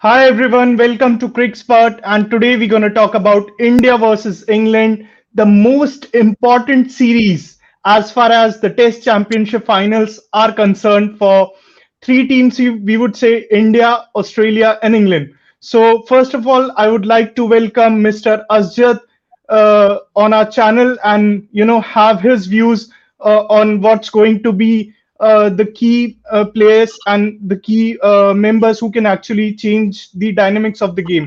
Hi everyone, welcome to Cricspert, and today we're going to talk about India versus England, the most important series as far as the Test Championship finals are concerned for three teams. We would say India, Australia, and England. So first of all, I would like to welcome Mr. Asjad on our channel, and have his views on what's going to be the key players and the key members who can actually change the dynamics of the game.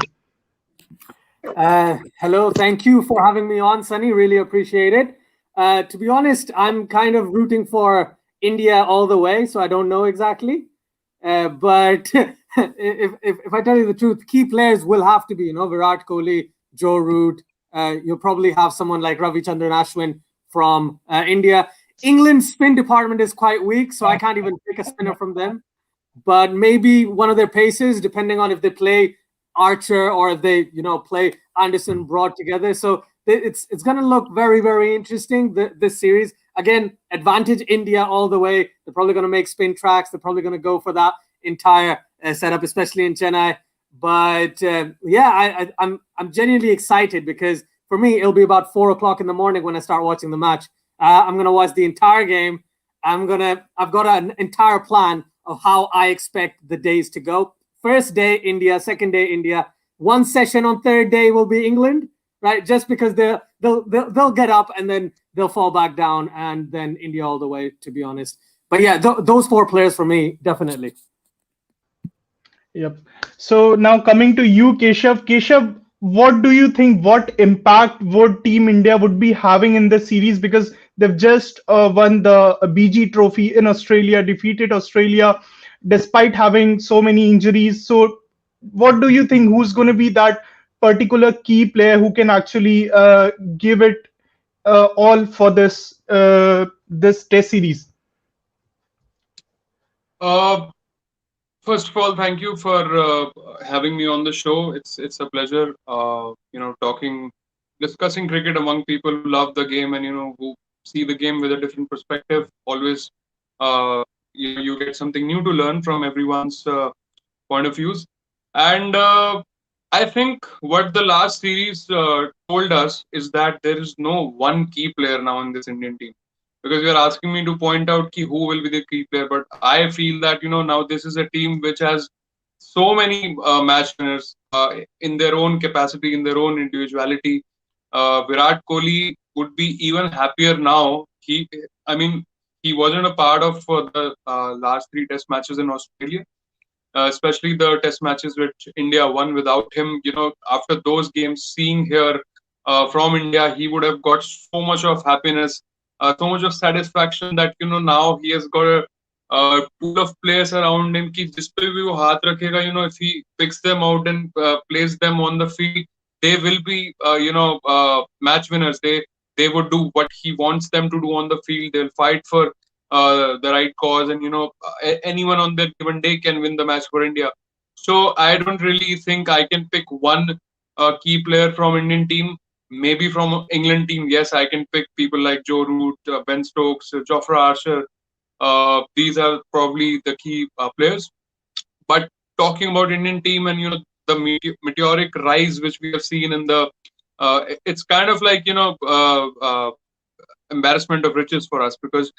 Hello, thank you for having me on, Sunny. Really appreciate it. To be honest, I'm kind of rooting for India all the way, so I don't know exactly. But if I tell you the truth, key players will have to be, Virat Kohli, Joe Root. You'll probably have someone like Ravichandran Ashwin from India. England's spin department is quite weak, so I can't even pick a spinner from them. But maybe one of their paces, depending on if they play Archer or if they, play Anderson Broad together. So it's going to look very, very interesting, this series. Again, advantage India all the way. They're probably going to make spin tracks. They're probably going to go for that entire setup, especially in Chennai. But I'm genuinely excited because for me, it'll be about 4 o'clock in the morning when I start watching the match. I'm going to watch the entire game. I've got an entire plan of how I expect the days to go. First day, India. Second day, India. One session on third day will be England, right? Just because they'll get up and then they'll fall back down, and then India all the way, to be honest. But yeah, those four players for me, definitely. Yep. So now coming to you, Keshav. Keshav, what do you think? What impact would Team India would be having in this series? Because they've just won the BG Trophy in Australia, defeated Australia despite having so many injuries. So, what do you think? Who's going to be that particular key player who can actually give it all for this Test series? First of all, thank you for having me on the show. It's a pleasure, discussing cricket among people who love the game and who see the game with a different perspective. Always, you get something new to learn from everyone's point of views. And I think what the last series told us is that there is no one key player now in this Indian team, because you're asking me to point out who will be the key player. But I feel that now this is a team which has so many match winners in their own capacity, in their own individuality. Virat Kohli would be even happier now. He wasn't a part of the last three Test matches in Australia, especially the Test matches which India won without him. After those games, seeing here from India, he would have got so much of happiness, so much of satisfaction that now he has got a pool of players around him ki jis pe bhi wo haath rakhega, if he picks them out and plays them on the field, they will be match winners. They would do what he wants them to do on the field. They'll fight for the right cause, and anyone on that given day can win the match for India. So I don't really think I can pick one key player from Indian team. Maybe from England team, yes, I can pick people like Joe Root, Ben Stokes, Jofra Archer. These are probably the key players. But talking about Indian team and the meteoric rise which we have seen in the, it's kind of like embarrassment of riches for us, because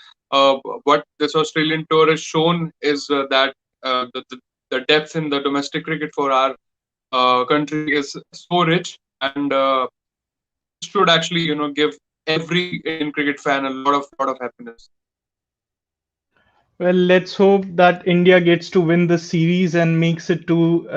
what this Australian tour has shown is that the depth in the domestic cricket for our country is so rich, and this should actually give every Indian cricket fan a lot of happiness. Well, let's hope that India gets to win the series and makes it to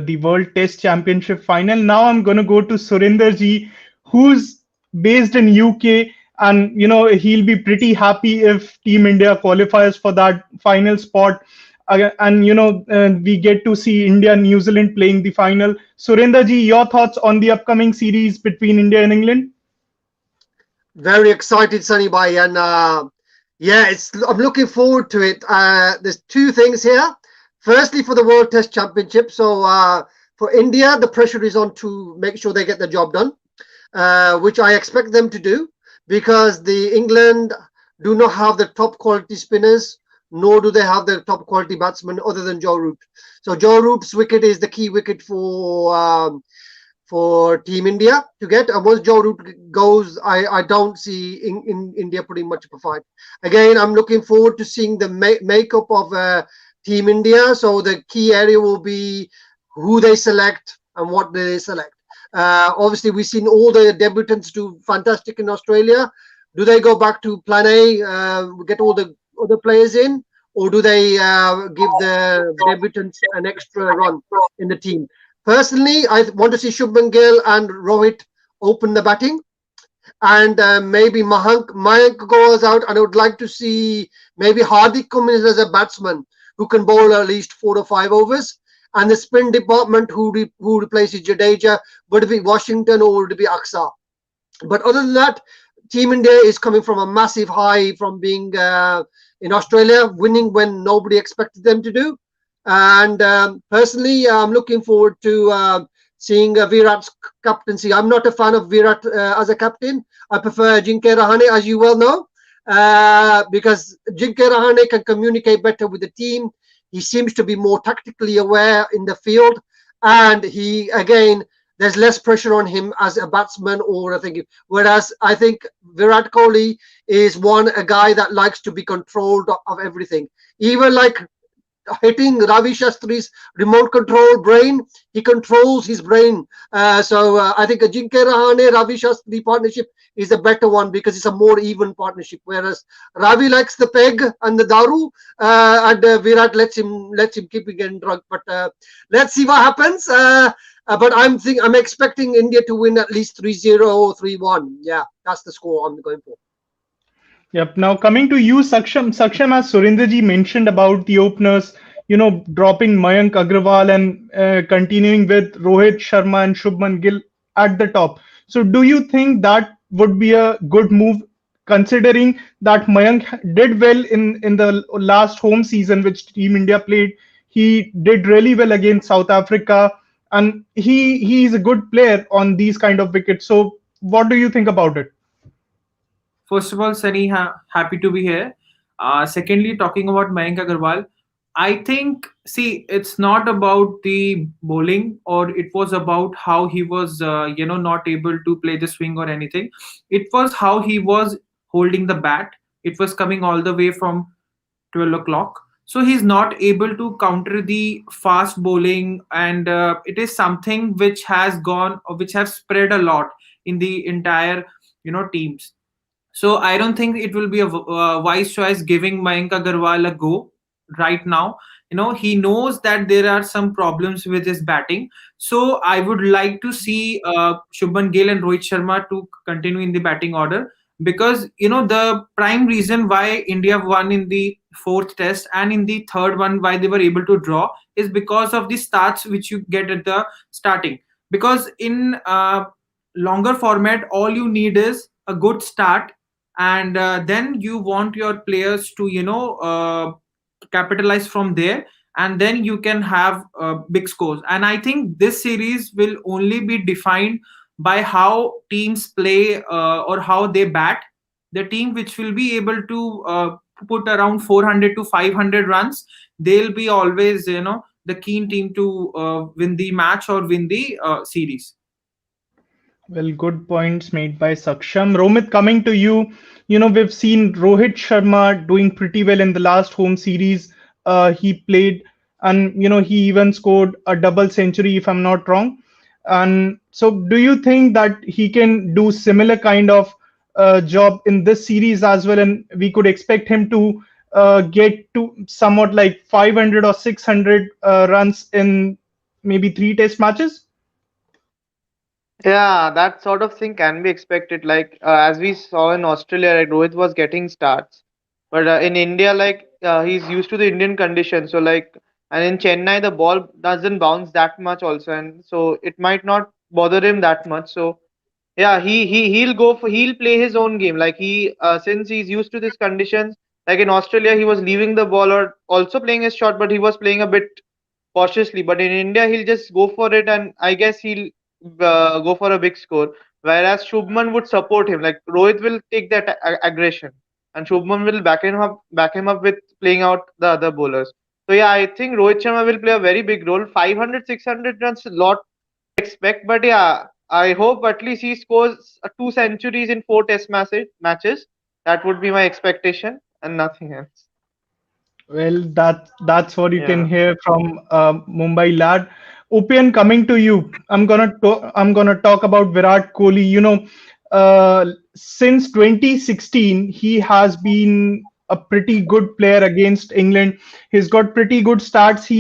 the World Test Championship final. Now I'm going to go to Surinder ji, who's based in UK, and he'll be pretty happy if Team India qualifies for that final spot. And we get to see India and New Zealand playing the final. Surinder ji, your thoughts on the upcoming series between India and England? Very excited, Sunny Bhai, and I'm looking forward to it. There's two things here. Firstly, for the World Test Championship. So for India, the pressure is on to make sure they get the job done, which I expect them to do, because the England do not have the top quality spinners nor do they have the top quality batsman other than Joe Root. So Joe Root's wicket is the key wicket for Team India to get. And once Joe Root goes, I don't see in India putting much of a fight. Again, I'm looking forward to seeing the makeup of Team India. So the key area will be who they select and what they select. Obviously, we've seen all the debutants do fantastic in Australia. Do they go back to Plan A, get all the other players in, or do they give the debutants an extra run in the team? Personally, I want to see Shubman Gill and Rohit open the batting, and maybe Mayank goes out, and I would like to see maybe Hardik come in as a batsman who can bowl at least 4 or 5 overs, and the spin department who replaces Jadeja, would it be Washington or would it be Aksa? But other than that, Team India is coming from a massive high from being in Australia, winning when nobody expected them to do. And personally, I'm looking forward to seeing Virat's captaincy. I'm not a fan of Virat as a captain. I prefer Ajinkya Rahane, as you well know, because Ajinkya Rahane can communicate better with the team. He seems to be more tactically aware in the field, and he again there's less pressure on him as a batsman or I think. Whereas I think Virat Kohli is a guy that likes to be controlled of everything, even like hitting Ravi Shastri's remote control brain. He controls his brain. So I think Ajinkya Rahane Ravi Shastri partnership is a better one because it's a more even partnership. Whereas Ravi likes the peg and the daru, and Virat lets him keep getting drunk. But let's see what happens. But I'm expecting India to win at least 3-0 or 3-1. Yeah, that's the score I'm going for. Yep. Now coming to you, Saksham. Saksham, as Surendraji mentioned about the openers, dropping Mayank Agrawal and continuing with Rohit Sharma and Shubman Gill at the top. So do you think that would be a good move, considering that Mayank did well in the last home season which Team India played? He did really well against South Africa, and he is a good player on these kind of wickets. So what do you think about it? First of all, Sunny, happy to be here. Secondly, talking about Mayank Agarwal, I think, see, it's not about the bowling, or it was about how he was, not able to play the swing or anything. It was how he was holding the bat. It was coming all the way from 12 o'clock. So he's not able to counter the fast bowling, and it is something which has gone, or which has spread a lot in the entire, teams. So I don't think it will be a wise choice giving Mayank Agarwal a go right now. He knows that there are some problems with his batting. So I would like to see Shubman Gill and Rohit Sharma to continue in the batting order, because the prime reason why India won in the fourth test and in the third one why they were able to draw is because of the starts which you get at the starting. Because in longer format, all you need is a good start, and then you want your players to capitalize from there, and then you can have big scores. And I think this series will only be defined by how teams play, or how they bat. The team which will be able to put around 400 to 500 runs, they'll be always the keen team to win the match or win the series. Well, good points made by Saksham. Romit, coming to you, we've seen Rohit Sharma doing pretty well in the last home series he played, and he even scored a double century, if I'm not wrong. And so, do you think that he can do similar kind of job in this series as well, and we could expect him to get to somewhat like 500 or 600 runs in maybe 3 test matches? Yeah, that sort of thing can be expected. Like as we saw in Australia, like Rohit was getting starts, but in India, like he's used to the Indian conditions. So like, and in Chennai, the ball doesn't bounce that much also, and so it might not bother him that much. So yeah, he'll play his own game. Like since he's used to these conditions. Like in Australia, he was leaving the ball or also playing his shot, but he was playing a bit cautiously. But in India, he'll just go for it, and I guess he'll go for a big score. Whereas Shubman would support him. Like Rohit will take that aggression. and Shubman will back him up with playing out the other bowlers. So yeah, I think Rohit Sharma will play a very big role. 500, 600 runs, a lot to expect, but yeah, I hope at least he scores 2 centuries in 4 Test matches. That would be my expectation, and nothing else. Well, that's what you can Yeah. hear from Mumbai lad. Upian, coming to you. I'm gonna talk about Virat Kohli. Since 2016, he has been a pretty good player against England. He's got pretty good stats.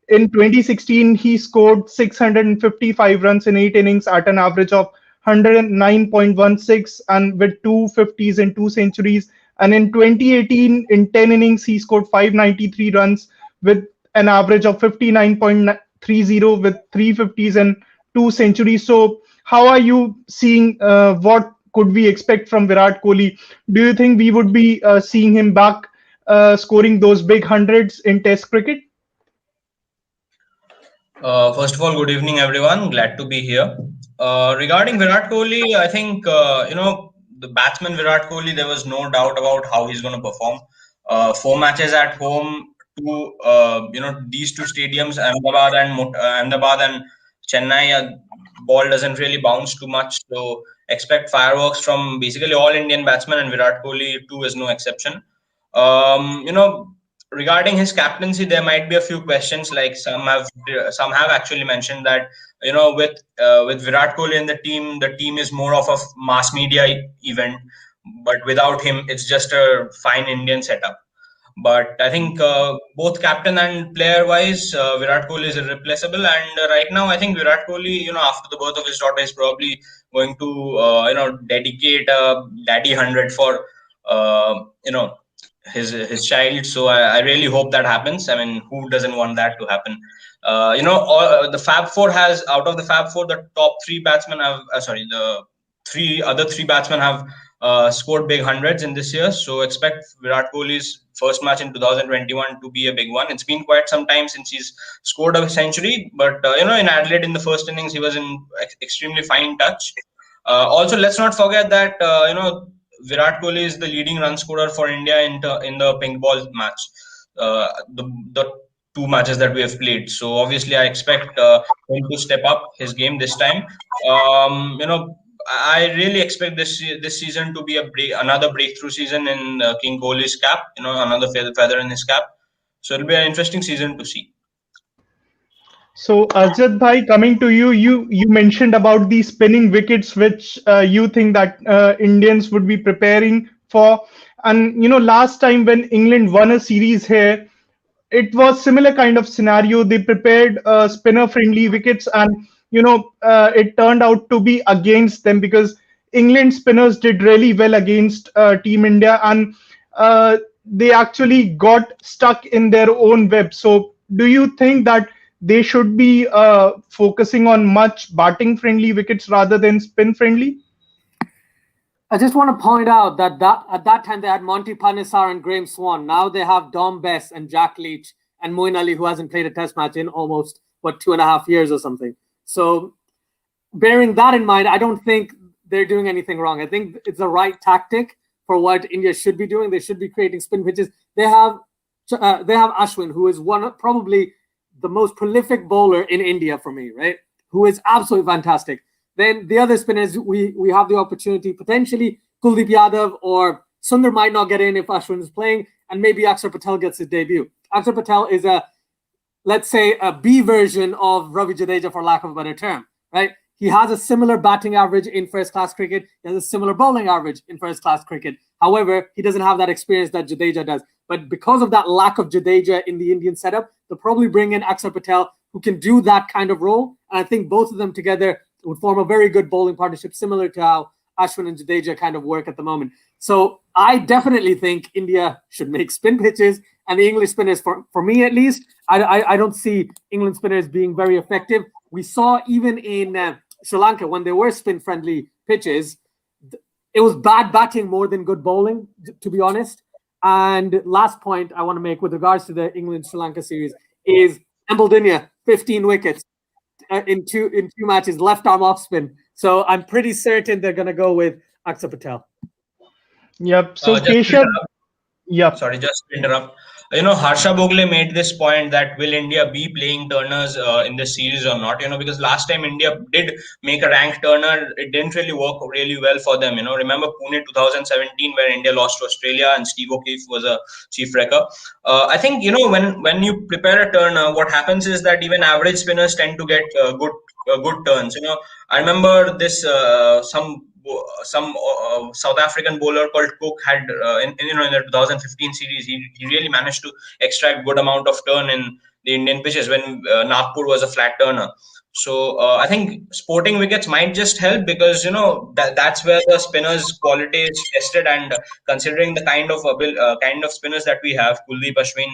In 2016 he scored 655 runs in 8 innings at an average of 109.16 and with two fifties and two centuries. And in 2018, in 10 innings, he scored 593 runs with an average of 59.30 with three fifties and two centuries. So, how are you seeing what could we expect from Virat Kohli? Do you think we would be seeing him back scoring those big hundreds in Test cricket? First of all, good evening, everyone. Glad to be here. Regarding Virat Kohli, I think the batsman Virat Kohli. There was no doubt about how he's going to perform. 4 matches at home to these two stadiums, Ahmedabad and Chennai. Ball doesn't really bounce too much, so expect fireworks from basically all Indian batsmen, and Virat Kohli too is no exception. Um, you know, Regarding his captaincy, there might be a few questions. Like some have actually mentioned that with Virat Kohli in the team is more of a mass media event, but without him, it's just a fine Indian setup. But I think both captain and player wise, Virat Kohli is irreplaceable. And right now, I think Virat Kohli, after the birth of his daughter, is probably going to dedicate a daddy hundred for uh, you know his child. So I really hope that happens. I mean, who doesn't want that to happen? The Fab Four has out of the Fab Four, the top three batsmen have the three batsmen have scored big hundreds in this year. So expect Virat Kohli's first match in 2021 to be a big one. It's been quite some time since he's scored a century, but in Adelaide in the first innings he was in extremely fine touch. Also, let's not forget that Virat Kohli is the leading run scorer for India in the pink ball match. The two matches that we have played. So obviously, I expect him to step up his game this time. I really expect this season to be another breakthrough season in King Kohli's cap. Another feather in his cap. So it'll be an interesting season to see. So, Ajit bhai, coming to you, you mentioned about the spinning wickets, which you think that Indians would be preparing for. And last time when England won a series here, it was similar kind of scenario. They prepared spinner-friendly wickets, and it turned out to be against them because England spinners did really well against Team India, and they actually got stuck in their own web. So, do you think that they should be focusing on much batting-friendly wickets rather than spin-friendly? I just want to point out that at that time they had Monty Panesar and Graham Swan. Now they have Dom Bess and Jack Leach and Moeen Ali, who hasn't played a Test match in almost 2.5 years or something. So, bearing that in mind, I don't think they're doing anything wrong. I think it's the right tactic for what India should be doing. They should be creating spin pitches. They have Ashwin, who is probably the most prolific bowler in India for me, right? Who is absolutely fantastic. Then the other spinners, we have the opportunity, potentially Kuldeep Yadav or Sundar might not get in if Ashwin is playing, and maybe Akshar Patel gets his debut. Akshar Patel is let's say, a B version of Ravi Jadeja, for lack of a better term, right? He has a similar batting average in first-class cricket. He has a similar bowling average in first-class cricket. However, he doesn't have that experience that Jadeja does. But because of that lack of Jadeja in the Indian setup, they'll probably bring in Akshar Patel, who can do that kind of role. And I think both of them together would form a very good bowling partnership, similar to how Ashwin and Jadeja kind of work at the moment. So I definitely think India should make spin pitches, and the English spinners, for me at least, I don't see England spinners being very effective. We saw even in Sri Lanka, when they were spin-friendly pitches, it was bad batting more than good bowling, to be honest. And last point I want to make with regards to the England-Sri Lanka series is Embledunia, 15 wickets in two matches, left arm off spin. So I'm pretty certain they're going to go with Akshar Patel. Yep. So Just to Keshav, interrupt. yep. Sorry, just to interrupt. Harsha Bogle made this point that will India be playing turners in this series or not? Because last time India did make a ranked turner, it didn't really work really well for them. Remember Pune 2017 where India lost to Australia and Steve O'Keefe was a chief wrecker. I think when you prepare a turner, what happens is that even average spinners tend to get good turns. I remember this some South African bowler called Cook had in the 2015 series. He really managed to extract good amount of turn in the Indian pitches when Nagpur was a flat turner. So I think sporting wickets might just help because that's where the spinners' quality is tested. And considering the kind of spinners that we have, Kuldeep, Ashwin,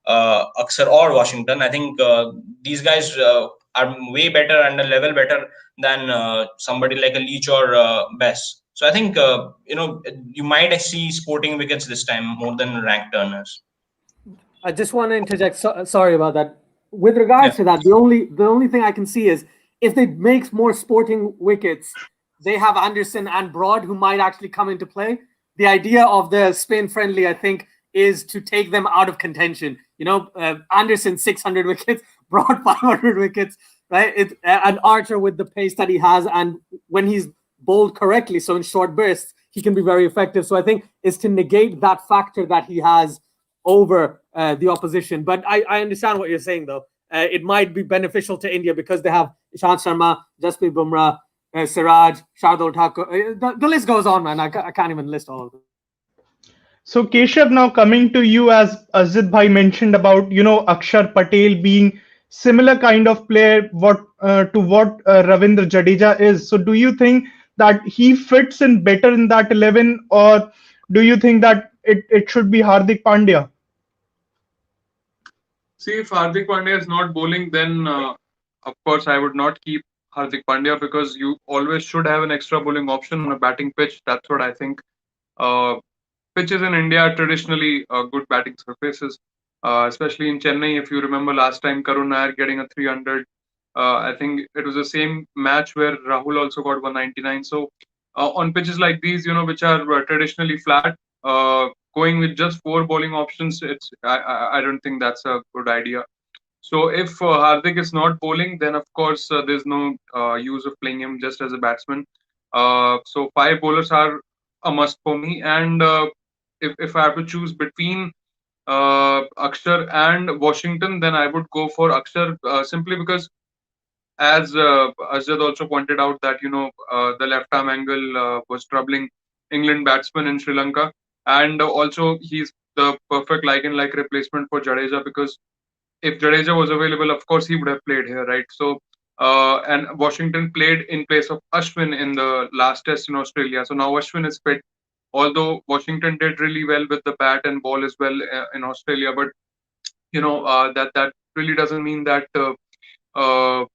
Akshar, or Washington, I think these guys are way better and a level better than somebody like a Leach or Bess. So I think you might see sporting wickets this time more than ranked turners. I just want to interject. Sorry about that. With regards to that, the only thing I can see is if they make more sporting wickets, they have Anderson and Broad who might actually come into play. The idea of the spin friendly, I think, is to take them out of contention. Anderson 600 wickets, Broad 500 wickets, right? And Archer with the pace that he has, and when he's bowled correctly, so in short bursts, he can be very effective. So I think it's to negate that factor that he has over the opposition. But I understand what you're saying, though. It might be beneficial to India because they have Ishant Sharma, Jasprit Bumrah, Siraj, Shardul Thakur. The list goes on, man. I can't even list all of them. So Keshav, now coming to you, as Azid Bhai mentioned about Akshar Patel being similar kind of player to what Ravindra Jadeja is. So do you think that he fits in better in that 11, or do you think that it should be Hardik Pandya? See, if Hardik Pandya is not bowling, then of course I would not keep Hardik Pandya because you always should have an extra bowling option on a batting pitch. That's what I think. Uh, Pitches in India are traditionally good batting surfaces, especially in Chennai. If you remember last time, Karun Nair getting a 300. I think it was the same match where Rahul also got 199. So on pitches like these, which are traditionally flat, going with just 4 bowling options, I don't think that's a good idea. So if Hardik is not bowling, then of course there's no use of playing him just as a batsman. So 5 bowlers are a must for me. And if I have to choose between Akshar and Washington, then I would go for Akshar simply because, as Azad also pointed out, that the left arm angle was troubling England batsmen in Sri Lanka, and also he's the perfect like replacement for Jadeja because if Jadeja was available, of course he would have played here, right? So, and Washington played in place of Ashwin in the last test in Australia. So now Ashwin is fit. Although Washington did really well with the bat and ball as well in Australia, but that really doesn't mean that uh,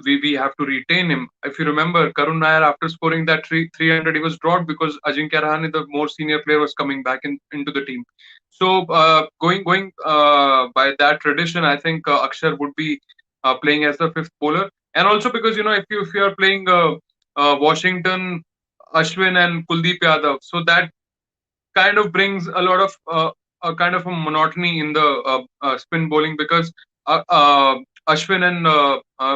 we have to retain him. If you remember, Karun Nair, after scoring that 300, he was dropped because Ajinkya Rahane, the more senior player, was coming back into the team. So going by that tradition, I think Akshar would be playing as the 5th bowler, and also because if you are playing Washington, Ashwin and Kuldeep Yadav, so that kind of brings a lot of a kind of a monotony in the spin bowling because Ashwin and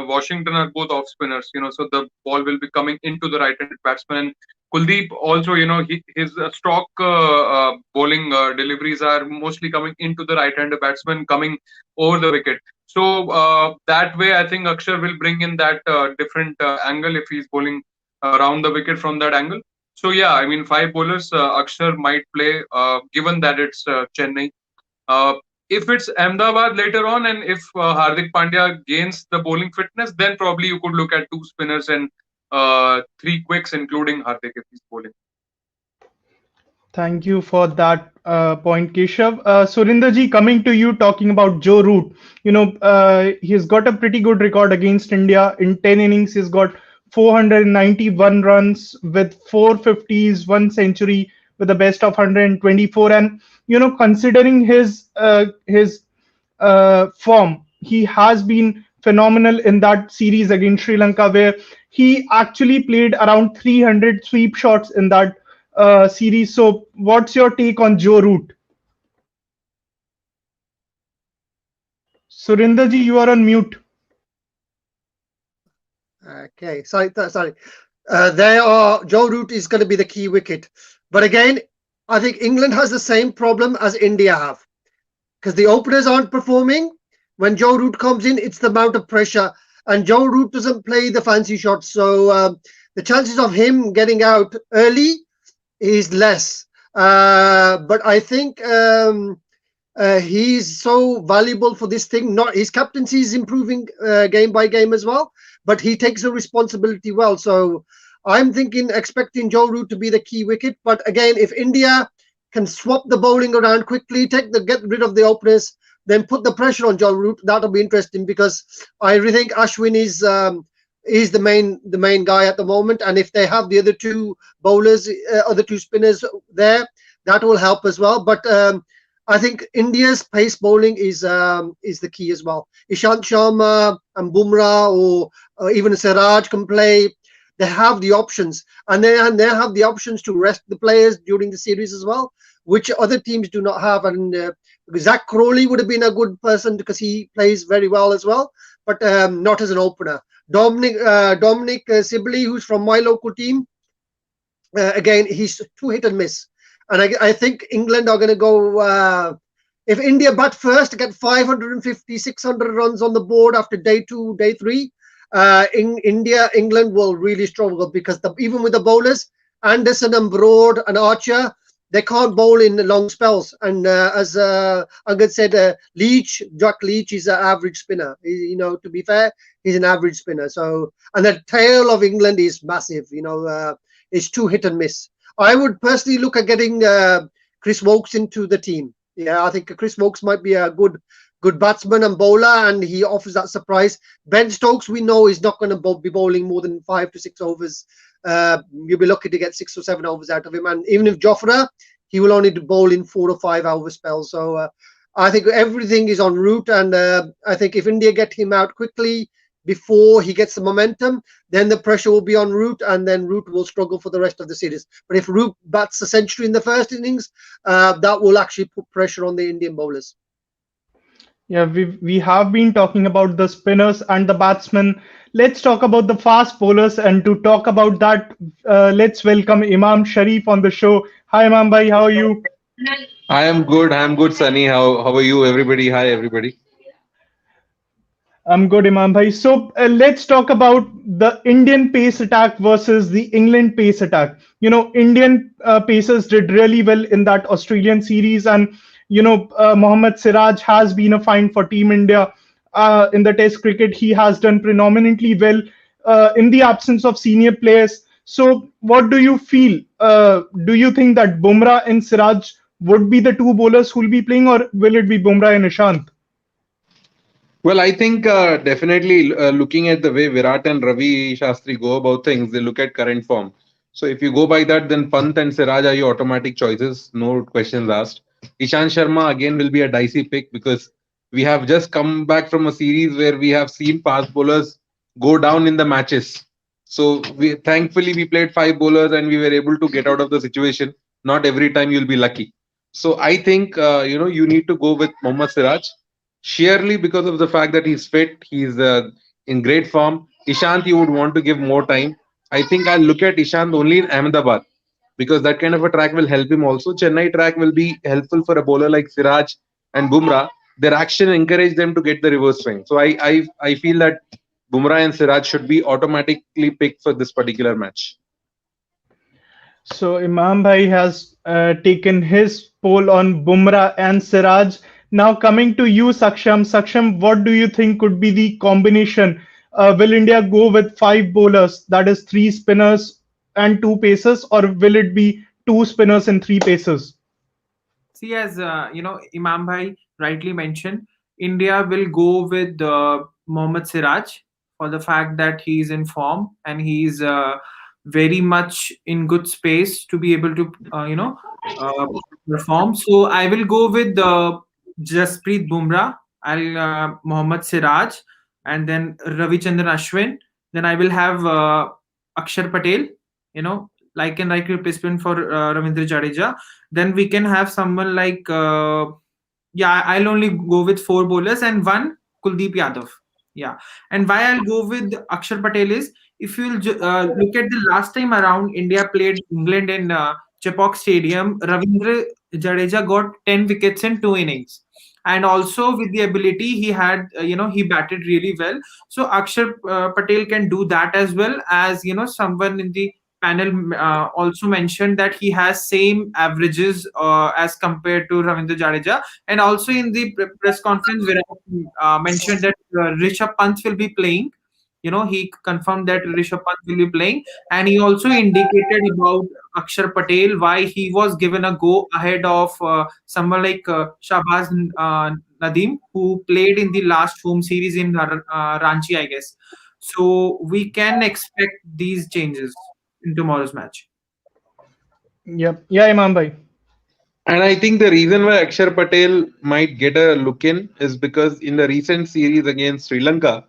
Washington are both off spinners, so the ball will be coming into the right-handed batsman. And Kuldeep also, his stroke bowling deliveries are mostly coming into the right-handed batsman, coming over the wicket. So that way, I think Akshar will bring in that different angle if he's bowling around the wicket from that angle. So yeah, I mean 5 bowlers, Akshar might play, given that it's Chennai. If it's Ahmedabad later on, and if Hardik Pandya gains the bowling fitness, then probably you could look at 2 spinners and 3 quicks, including Hardik if he's bowling. Thank you for that point, Keshav. Surinder ji, coming to you, talking about Joe Root. He's got a pretty good record against India. In 10 innings, he's got 491 runs with 450s, 1 century, with a best of 124. And considering his form, he has been phenomenal in that series against Sri Lanka, where he actually played around 300 sweep shots in that series. So, what's your take on Joe Root? Surinderji, you are on mute. Okay, sorry. They are Joe Root is going to be the key wicket, but again, I think England has the same problem as India have because the openers aren't performing. When Joe Root comes in, it's the amount of pressure, and Joe Root doesn't play the fancy shots, so the chances of him getting out early is less. But I think he's so valuable for this thing. Not his captaincy is improving game by game as well, but he takes the responsibility well. So I'm thinking, expecting Joe Root to be the key wicket. But again, if India can swap the bowling around quickly, get rid of the openers, then put the pressure on Joe Root, that'll be interesting because I really think Ashwin is the main guy at the moment, and if they have the other two bowlers, other two spinners there, that will help as well. But I think India's pace bowling is the key as well. Ishant Sharma and Bumrah or even Siraj can play. They have the options, and they have the options to rest the players during the series as well, which other teams do not have. And Zach Crowley would have been a good person because he plays very well as well, but not as an opener. Dominic Sibley, who's from my local team, again, he's too hit and miss. And I think England are going to go. If India bat first, get 550, 600 runs on the board after day 2, day 3, England will really struggle because even with the bowlers, Anderson and Broad and Archer, they can't bowl in long spells. And as Angad said, Jack Leach is an average spinner. To be fair, he's an average spinner. So, and the tail of England is massive. It's too hit and miss. I would personally look at getting Chris Wokes into the team. Yeah, I think Chris Wokes might be a good batsman and bowler, and he offers that surprise. Ben Stokes, we know, is not going to be bowling more than 5 to 6 overs. You'll be lucky to get 6 or 7 overs out of him. And even if Jofra, he will only bowl in 4 or 5 over spells. So I think everything is en route, and I think if India get him out quickly before he gets the momentum, then the pressure will be on Root, and then Root will struggle for the rest of the series. But if Root bats a century in the first innings, that will actually put pressure on the Indian bowlers. Yeah, we have been talking about the spinners and the batsmen. Let's talk about the fast bowlers, and to talk about that, let's welcome Imam Sharif on the show. Hi, Imam bhai, how are you? I am good. I am good, Sunny. How are you, everybody? Hi, everybody. I'm good, Imam bhai. So let's talk about the Indian pace attack versus the England pace attack. Indian pacers did really well in that Australian series, and Mohammad Siraj has been a find for Team India in the Test cricket. He has done predominantly well in the absence of senior players. So, what do you feel? Do you think that Bumrah and Siraj would be the two bowlers who will be playing, or will it be Bumrah and Ishant? Well, I think definitely looking at the way Virat and Ravi Shastri go about things, they look at current form. So if you go by that, then Pant and Siraj are your automatic choices, no questions asked. Ishant Sharma again will be a dicey pick because we have just come back from a series where we have seen fast bowlers go down in the matches. So thankfully we played 5 bowlers and we were able to get out of the situation. Not every time you'll be lucky. So I think you need to go with Mohammad Siraj sheerly because of the fact that he's fit, he's in great form. Ishant, you would want to give more time. I think I'll look at Ishant only in Ahmedabad because that kind of a track will help him also. Chennai track will be helpful for a bowler like Siraj and Bumrah. Their action encourage them to get the reverse swing. So I feel that Bumrah and Siraj should be automatically picked for this particular match. So Imam Bhai has taken his poll on Bumrah and Siraj. Now coming to you, Saksham. Saksham, what do you think could be the combination? Will India go with 5 bowlers, that is 3 spinners and 2 pacers, or will it be 2 spinners and 3 pacers? See, as Imam Bhai rightly mentioned, India will go with Mohammad Siraj for the fact that he's in form and he's very much in good space to be able to perform. So I will go with Jasprit Bumrah, I'll Mohammad Siraj, and then Ravichandran Ashwin. Then I will have Akshar Patel, like replacement for Ravindra Jadeja. Then we can have someone like yeah, I'll only go with four bowlers and one Kuldeep Yadav. Yeah, and why I'll go with Akshar Patel is, if you'll look at the last time around India played England in Chepauk Stadium, Ravindra Jadeja got 10 wickets in 2 innings. And also with the ability he had, he batted really well. So Akshar Patel can do that, as well as, someone in the panel also mentioned that he has same averages as compared to Ravindra Jadeja. And also in the press conference, where mentioned that Rishabh Pant will be playing. He confirmed that Rishabh Pant will be playing, and he also indicated about Akshar Patel why he was given a go ahead of someone like Shahbaz Nadeem, who played in the last home series in Ranchi, I guess. So we can expect these changes in tomorrow's match. Yep. Yeah, Imam bhai. And I think the reason why Akshar Patel might get a look in is because in the recent series against Sri Lanka,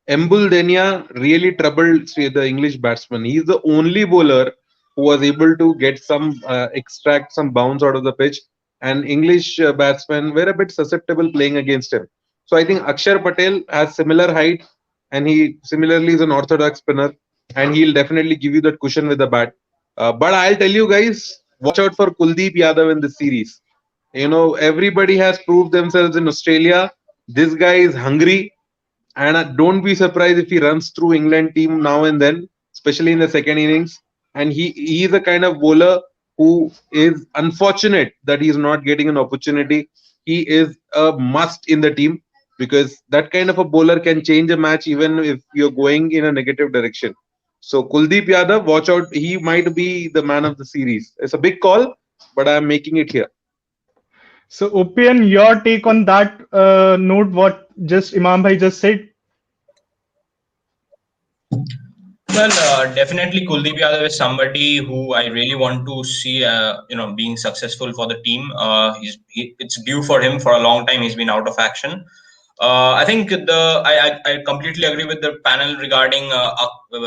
Embul Denia really troubled the English batsman. He's the only bowler who was able to get some extract some bounce out of the pitch, and English batsmen were a bit susceptible playing against him. So I think Akshar Patel has similar height, and he similarly is an orthodox spinner, and he'll definitely give you that cushion with the bat. But I'll tell you guys, watch out for Kuldeep Yadav in this series. Everybody has proved themselves in Australia. This guy is hungry, and don't be surprised if he runs through England team now and then, especially in the second innings. And he is a kind of bowler who is unfortunate that he is not getting an opportunity. He is a must in the team, because that kind of a bowler can change a match even if you're going in a negative direction. So Kuldeep Yadav, watch out. He might be the man of the series. It's a big call, but I'm making it here. So, Upian, your take on that note, what just Imam bhai just said? Well, definitely Kuldeep Yadav is somebody who I really want to see, being successful for the team. It's due for him for a long time. He's been out of action. I think I completely agree with the panel regarding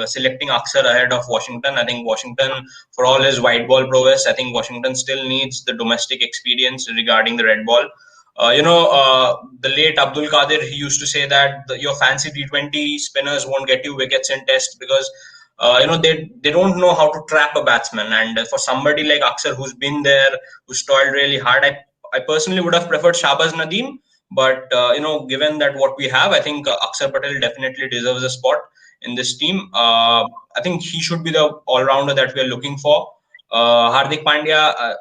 selecting Aksar ahead of Washington. I think Washington, for all his white ball prowess, I think Washington still needs the domestic experience regarding the red ball. The late Abdul Qadir, he used to say that your fancy T20 spinners won't get you wickets in Test because they don't know how to trap a batsman. And for somebody like Aksar, who's been there, who's toiled really hard, I personally would have preferred Shahbaz Nadeem. But given that what we have, I think Aksar Patel definitely deserves a spot in this team. I think he should be the all-rounder that we are looking for. Hardik Pandya,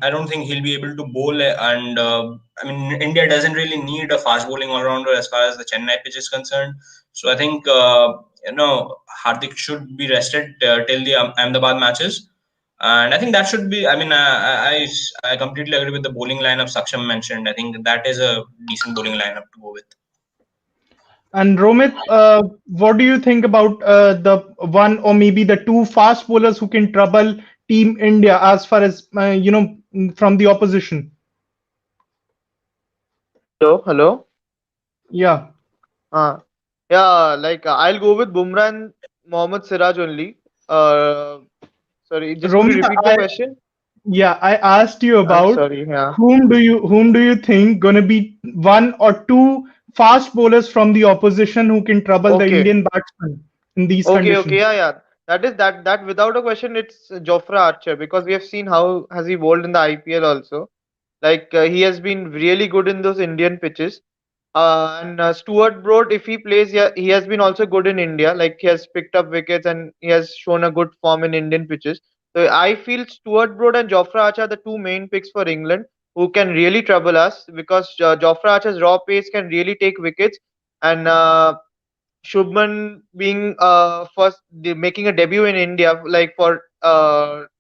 I don't think he'll be able to bowl, and I mean India doesn't really need a fast bowling all-rounder as far as the Chennai pitch is concerned. So I think Hardik should be rested till the Ahmedabad matches. And I think that should be. I mean, I completely agree with the bowling lineup Saksham mentioned. I think that is a decent bowling lineup to go with. And Romit, what do you think about the one or maybe the two fast bowlers who can trouble Team India as far as from the opposition? Hello. Yeah. Yeah, like I'll go with Bumrah and Mohammad Siraj only. Uh, Sorry, just could you Romit, repeat the question? yeah, I asked you I'm about sorry. Yeah. whom do you think gonna be one or two fast bowlers from the opposition who can trouble the Okay. Indian batsmen in these Okay. conditions? Yeah, yeah. That without a question, it's Jofra Archer, because we have seen how has he bowled in the IPL also. Like he has been really good in those Indian pitches. And Stuart Broad, if he plays, yeah, he has been also good in India. Like he has picked up wickets and he has shown a good form in Indian pitches. So I feel Stuart Broad and Jofra Archer are the two main picks for England who can really trouble us, because Jofra Archer's raw pace can really take wickets, and Shubman being making a debut in India, like for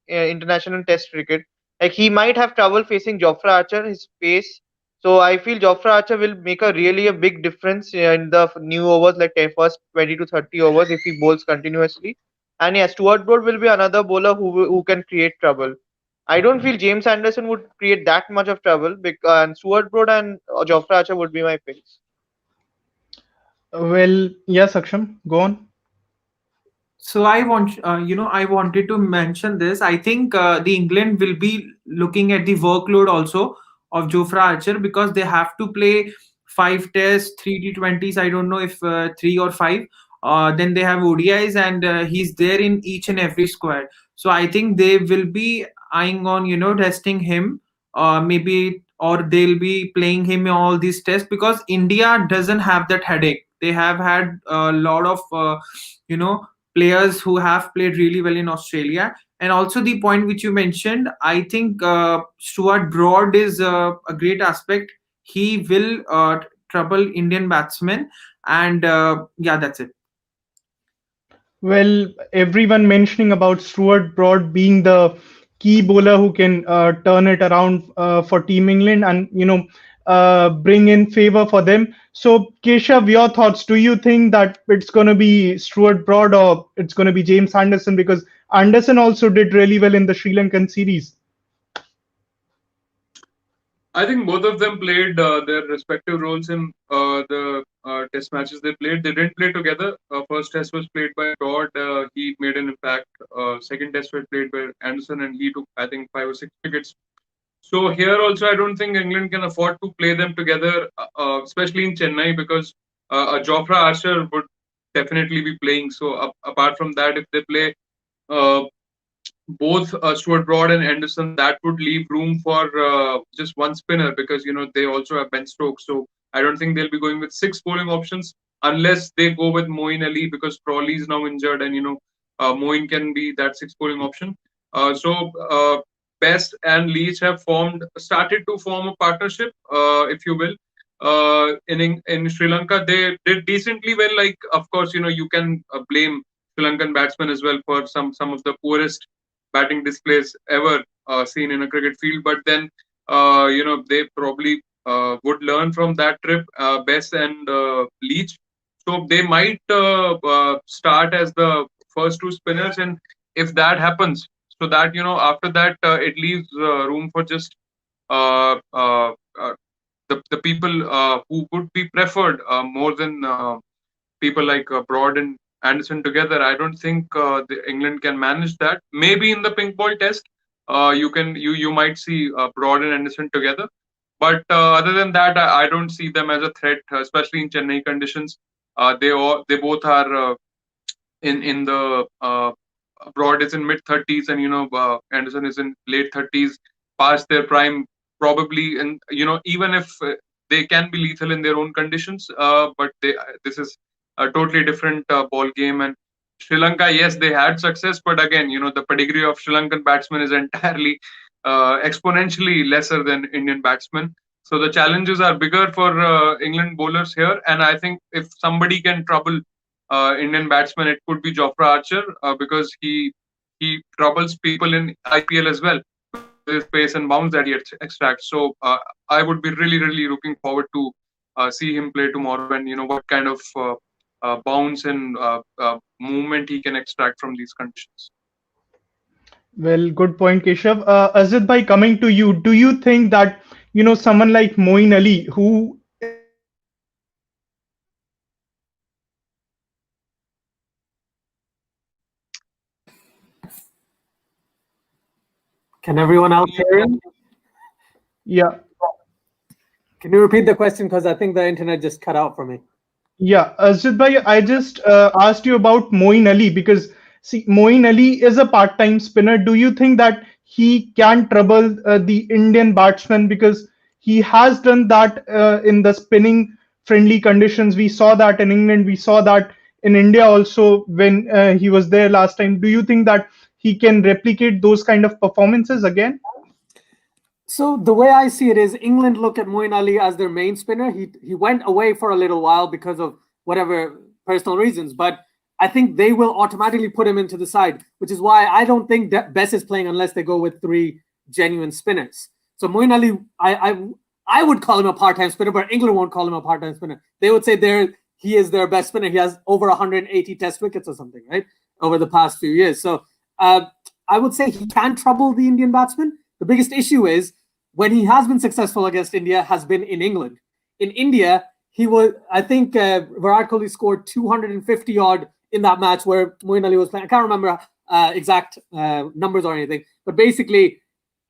international Test cricket, like he might have trouble facing Jofra Archer, his pace. So I feel Jofra Archer will make a big difference in the new overs, like first 20 to 30 overs, if he bowls continuously. And yeah, Stuart Broad will be another bowler who can create trouble. I don't feel James Anderson would create that much of trouble, and Stuart Broad and Jofra Archer would be my picks. Well, yeah, Saksham, go on. So I wanted to mention this. I think the England will be looking at the workload also of Jofra Archer, because they have to play 5 tests, 3 T20s. I don't know if 3 or 5. Then they have ODIs, and he's there in each and every squad. So I think they will be eyeing on testing him, maybe, or they'll be playing him in all these tests, because India doesn't have that headache. They have had a lot of you know players who have played really well in Australia. And also the point which you mentioned, I think Stuart Broad is a great aspect. He will trouble Indian batsmen, and yeah, that's it. Well, everyone mentioning about Stuart Broad being the key bowler who can turn it around for Team England and bring in favor for them. So, Keshav, your thoughts? Do you think that it's going to be Stuart Broad or it's going to be James Anderson? Because Anderson also did really well in the Sri Lankan series. I think both of them played their respective roles in the test matches they played. They didn't play together. First test was played by Broad. He made an impact. Second test was played by Anderson, and he took, I think, 5 or 6 wickets. So here also, I don't think England can afford to play them together, especially in Chennai, because Jofra Archer would definitely be playing. So apart from that, if they play uh, both Stuart Broad and Anderson, that would leave room for just one spinner, because they also have Ben Stokes. So I don't think they'll be going with 6 bowling options unless they go with Moeen Ali, because Crawley is now injured, and Moeen can be that 6 bowling option. So Best and Leach have started to form a partnership, if you will. In Sri Lanka, they did decently well. Like, of course, you can blame Sri Lankan batsmen as well for some of the poorest batting displays ever seen in a cricket field. But then, they probably would learn from that trip, Bess and Leach. So they might start as the first 2 spinners, and if that happens, so that after that it leaves room for just uh, uh, uh, the people who would be preferred more than people like Broad and Anderson together. I don't think England can manage that. Maybe in the pink ball test, you might see Broad and Anderson together. But other than that, I don't see them as a threat, especially in Chennai conditions. They both are in the Broad is in mid 30s, and Anderson is in late 30s, past their prime probably. And even if they can be lethal in their own conditions, but this is a totally different ball game. And Sri Lanka, yes, they had success, but again, the pedigree of Sri Lankan batsmen is entirely exponentially lesser than Indian batsmen. So the challenges are bigger for England bowlers here, and I think if somebody can trouble Indian batsman, it could be Jofra Archer, because he troubles people in IPL as well with his pace and bounce that he extracts. So I would be really, really looking forward to see him play tomorrow, and what kind of bounce and movement he can extract from these conditions. Well, good point, Keshav. Azid, by coming to you, do you think that someone like Moeen Ali, who is a part-time spinner, do you think that he can replicate those kind of performances again? Can everyone else hear him? Yeah. Can you repeat the question? Because I think the internet just cut out for me. Yeah, Azid bhai, I just asked you about Moeen Ali because see, Moeen Ali is a part-time spinner. Do you think that he can trouble the Indian batsman because he has done that in the spinning friendly conditions? We saw that in England. We saw that in India also when he was there last time. Do you think that he can replicate those kind of performances again? So the way I see it is England look at Moeen Ali as their main spinner. He went away for a little while because of whatever personal reasons, but I think they will automatically put him into the side, which is why I don't think that Bess is playing unless they go with 3 genuine spinners. So Moeen Ali, I would call him a part-time spinner, but England won't call him a part-time spinner. They would say he is their best spinner. He has over 180 test wickets or something, right, over the past few years. So I would say he can trouble the Indian batsman. The biggest issue is when he has been successful against India has been in England. In India, I think Virat Kohli scored 250 odd in that match where Moeen Ali was playing. I can't remember exact numbers or anything, but basically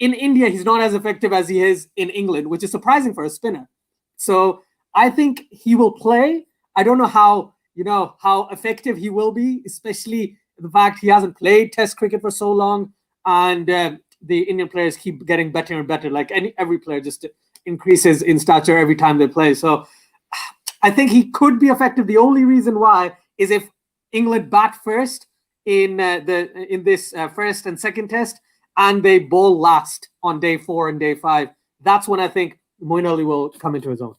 in India, he's not as effective as he is in England, which is surprising for a spinner. So I think he will play. I don't know how effective he will be, especially the fact he hasn't played Test cricket for so long, and the Indian players keep getting better and better. Like every player just increases in stature every time they play. So I think he could be effective. The only reason why is if England bat first in this first and second Test, and they bowl last on day 4 and day 5. That's when I think Moeen Ali will come into his own.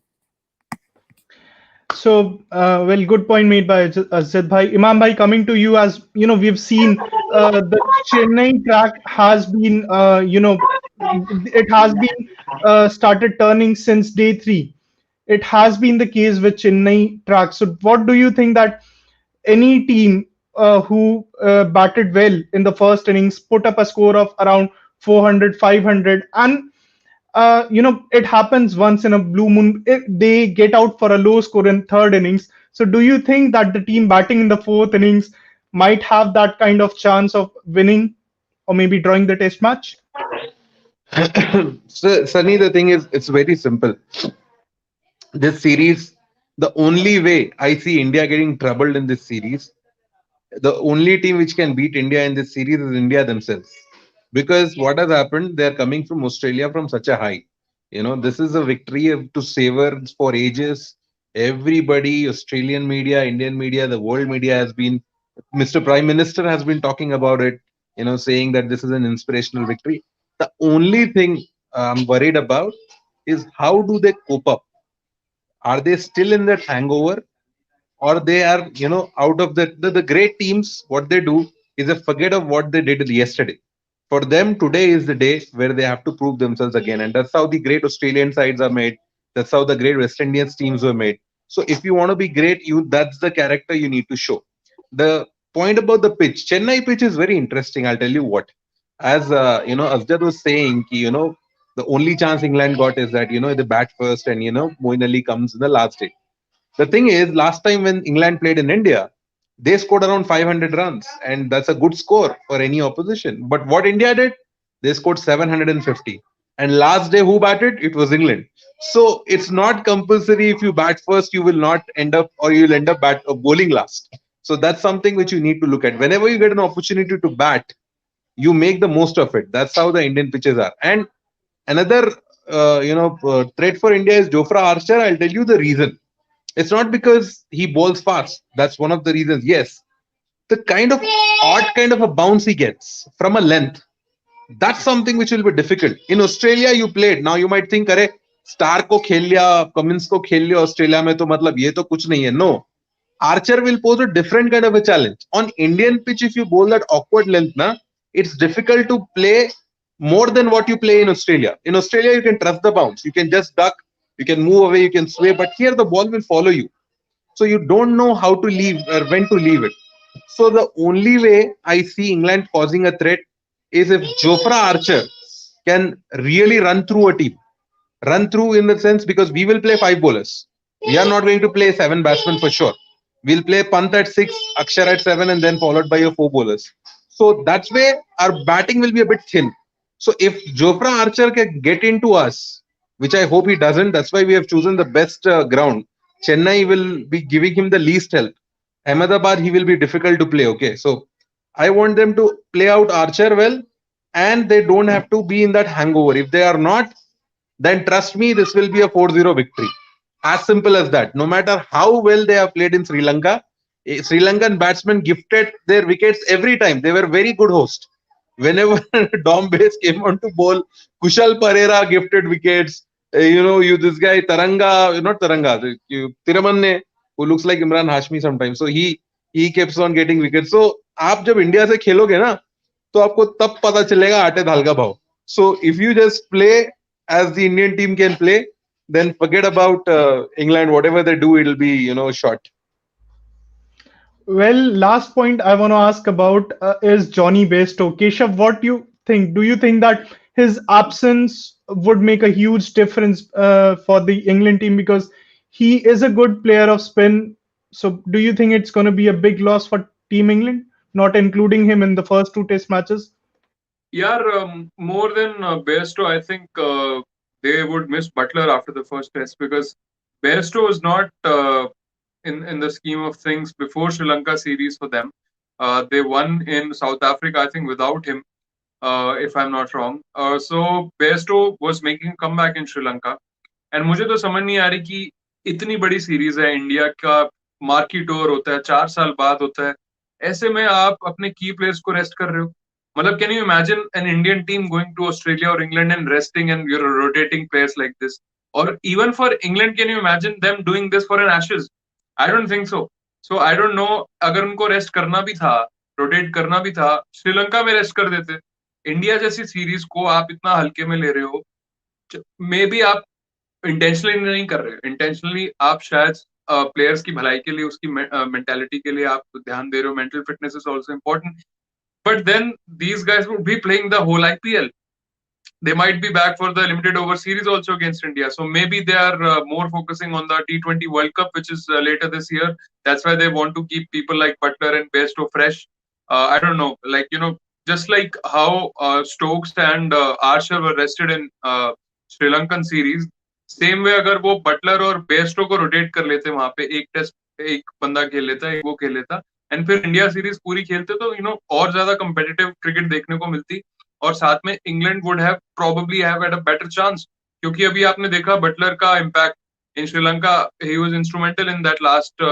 So, well, good point made by Azad Bhai. Imam Bhai, coming to you, as you know, we've seen the Chennai track has been, it has been started turning since day 3. It has been the case with Chennai track. So, what do you think that any team who batted well in the first innings, put up a score of around 400, 500, and it happens once in a blue moon. They get out for a low score in third innings. So, do you think that the team batting in the fourth innings might have that kind of chance of winning or maybe drawing the test match? So, Sunny, the thing is, it's very simple. This series, the only way I see India getting troubled in this series, the only team which can beat India in this series is India themselves. Because what has happened, they're coming from Australia from such a high. This is a victory to savor for ages. Everybody, Australian media, Indian media, the world media has been, Mr. Prime Minister has been talking about it, saying that this is an inspirational victory. The only thing I'm worried about is how do they cope up? Are they still in that hangover? Or they are, out of the great teams, what they do is they forget of what they did yesterday. For them, today is the day where they have to prove themselves again. And that's how the great Australian sides are made. That's how the great West Indian teams were made. So if you want to be great, that's the character you need to show. The point about the pitch, Chennai pitch is very interesting. I'll tell you what. As Asjad was saying, the only chance England got is that, they bat first and, Moeen Ali comes in the last day. The thing is, last time when England played in India, they scored around 500 runs, and that's a good score for any opposition. But what India did, they scored 750. And last day, who batted? It was England. So it's not compulsory if you bat first, you will not end up, or you'll end up bowling last. So that's something which you need to look at. Whenever you get an opportunity to bat, you make the most of it. That's how the Indian pitches are. And another, threat for India is Jofra Archer. I'll tell you the reason. It's not because he bowls fast. That's one of the reasons. Yes, the kind of odd kind of a bounce he gets from a length, that's something which will be difficult. In Australia, you played. Now you might think, "Arey, Star ko khel liya, Cummins ko khel liya Australia mein, to matlab ye to kuch nahi hai." No, Archer will pose a different kind of a challenge. On Indian pitch, if you bowl that awkward length, it's difficult to play more than what you play in Australia. In Australia, you can trust the bounce. You can just duck. You can move away. You can sway. But here, the ball will follow you. So you don't know how to leave or when to leave it. So the only way I see England causing a threat is if Jofra Archer can really run through a team. Run through in the sense, because we will play 5 bowlers. We are not going to play 7 batsmen for sure. We'll play Pant at 6, Akshar at 7, and then followed by your 4 bowlers. So that's where our batting will be a bit thin. So if Jofra Archer can get into us, which I hope he doesn't, that's why we have chosen the best ground. Chennai will be giving him the least help. Ahmedabad, he will be difficult to play. Okay, so I want them to play out Archer well, and they don't have to be in that hangover. If they are not, then trust me, this will be a 4-0 victory. As simple as that. No matter how well they have played in Sri Lanka, Sri Lankan batsmen gifted their wickets every time. They were very good hosts. Whenever Dom Base came on to bowl, Kushal Pereira gifted wickets. This guy Taranga, not Taranga, Tiramanne, who looks like Imran Hashmi sometimes. So he keeps on getting wickets. So आप जब India से खेलोगे ना, तो आपको तब पता चलेगा आटे दाल का भाव. So if you just play as the Indian team can play, then forget about England. Whatever they do, it'll be short. Well, last point I want to ask about is Johnny Bairstow. Keshav, what do you think? Do you think that his absence would make a huge difference for the England team, because he is a good player of spin? So, do you think it's going to be a big loss for Team England, not including him in the first two test matches? Yeah, more than Bairstow, I think they would miss Butler after the first test because Bairstow is not in the scheme of things before Sri Lanka series for them. They won in South Africa, I think, without him, if I'm not wrong. So Bairstow was making a comeback in Sri Lanka. And मुझे तो समझ नहीं आ रही कि इतनी बड़ी series है, India का मार्की टूर होता है, 4 साल बाद होता है, ऐसे में आप अपने की प्लेयर्स को रेस्ट कर रहे हो. मतलब can you imagine an Indian team going to Australia और England and resting and your rotating players like this? और even for England can you imagine them doing this for an Ashes? I don't think so. So I don't know, अगर उनको rest करना भी था, rotate करना भी था, श्रीलंका में रेस्ट कर देते. इंडिया जैसी सीरीज को आप इतना हल्के में ले रहे हो. मे बी आप इंटेंशनली नहीं कर रहे. इंटेंशनली आप शायद प्लेयर्स की भलाई के लिए, उसकी मेंटालिटी के लिए आप ध्यान दे रहे हो. Mental fitness is also important. But then these guys would be playing the whole IPL. They might be back for the limited over series also against India. So maybe they are more focusing on the T20 World Cup, which is later this year. That's why they want to keep people like Butler and Bairstow fresh. I don't know, like, just like how Stokes and Archer were rested in Sri Lankan series, same way अगर वो Buttler और Bairstow को rotate कर लेते वहां पे, एक test एक बंदा खेल लेता, एक वो खेल लेता, एंड फिर इंडिया सीरीज पूरी खेलते, तो और ज्यादा कंपेटिटिव क्रिकेट देखने को मिलती. और साथ में England would have probably have had a better chance. क्योंकि अभी आपने देखा बटलर का impact in Sri. He was instrumental in that last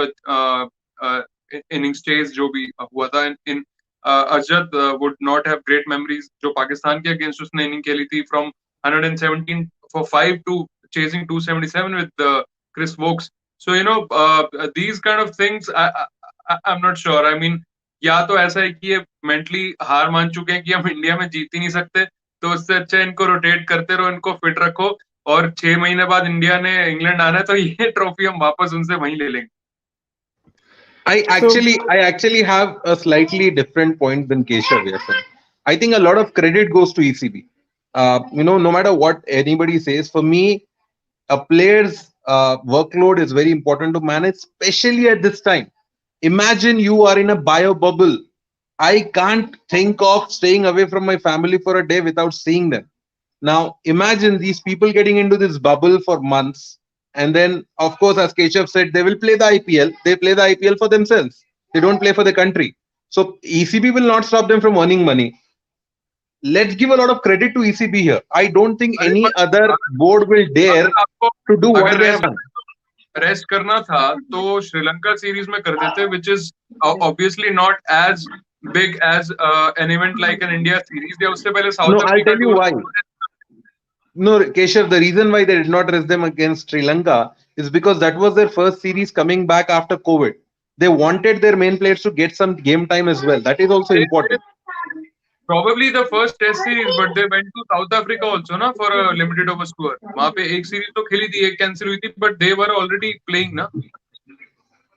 inning stage जो भी हुआ था. In Arshad would not have great memories जो पाकिस्तान के अगेंस्ट उसने इनिंग खेली थी, from 117 for 5 to chasing 277 with Chris Vokes. So these kind of things, I'm not sure. I mean, या तो ऐसा है कि ये मेंटली हार मान चुके हैं कि हम इंडिया में जीत ही नहीं सकते, तो उससे अच्छा इनको रोटेट करते रहो, इनको फिट रखो, और 6 महीने बाद इंडिया ने इंग्लैंड आना है तो ये ट्रॉफी हम वापस उनसे वहीं ले लेंगे. I actually have a slightly different point than Keshav here, sir. I think a lot of credit goes to ECB. No matter what anybody says, for me, a player's workload is very important to manage, especially at this time. Imagine you are in a bio bubble. I can't think of staying away from my family for a day without seeing them. Now, imagine these people getting into this bubble for months. And then, of course, as Keshav said, they will play the IPL. They play the IPL for themselves. They don't play for the country. So ECB will not stop them from earning money. Let's give a lot of credit to ECB here. I don't think any other board will dare to do what they have done. Rest करना था तो Sri Lanka series में कर देते, which is obviously not as big as an event like an India series. या उससे पहले South Africa. No, I'll tell you why. No, Keshav, the reason why they did not rest them against Sri Lanka is because that was their first series coming back after COVID. They wanted their main players to get some game time as well. That is also important. Probably the first test series, but they went to South Africa also, na, for a limited overs tour. वहाँ पे एक series तो खेली थी, एक cancel हुई थी, but they were already playing, na.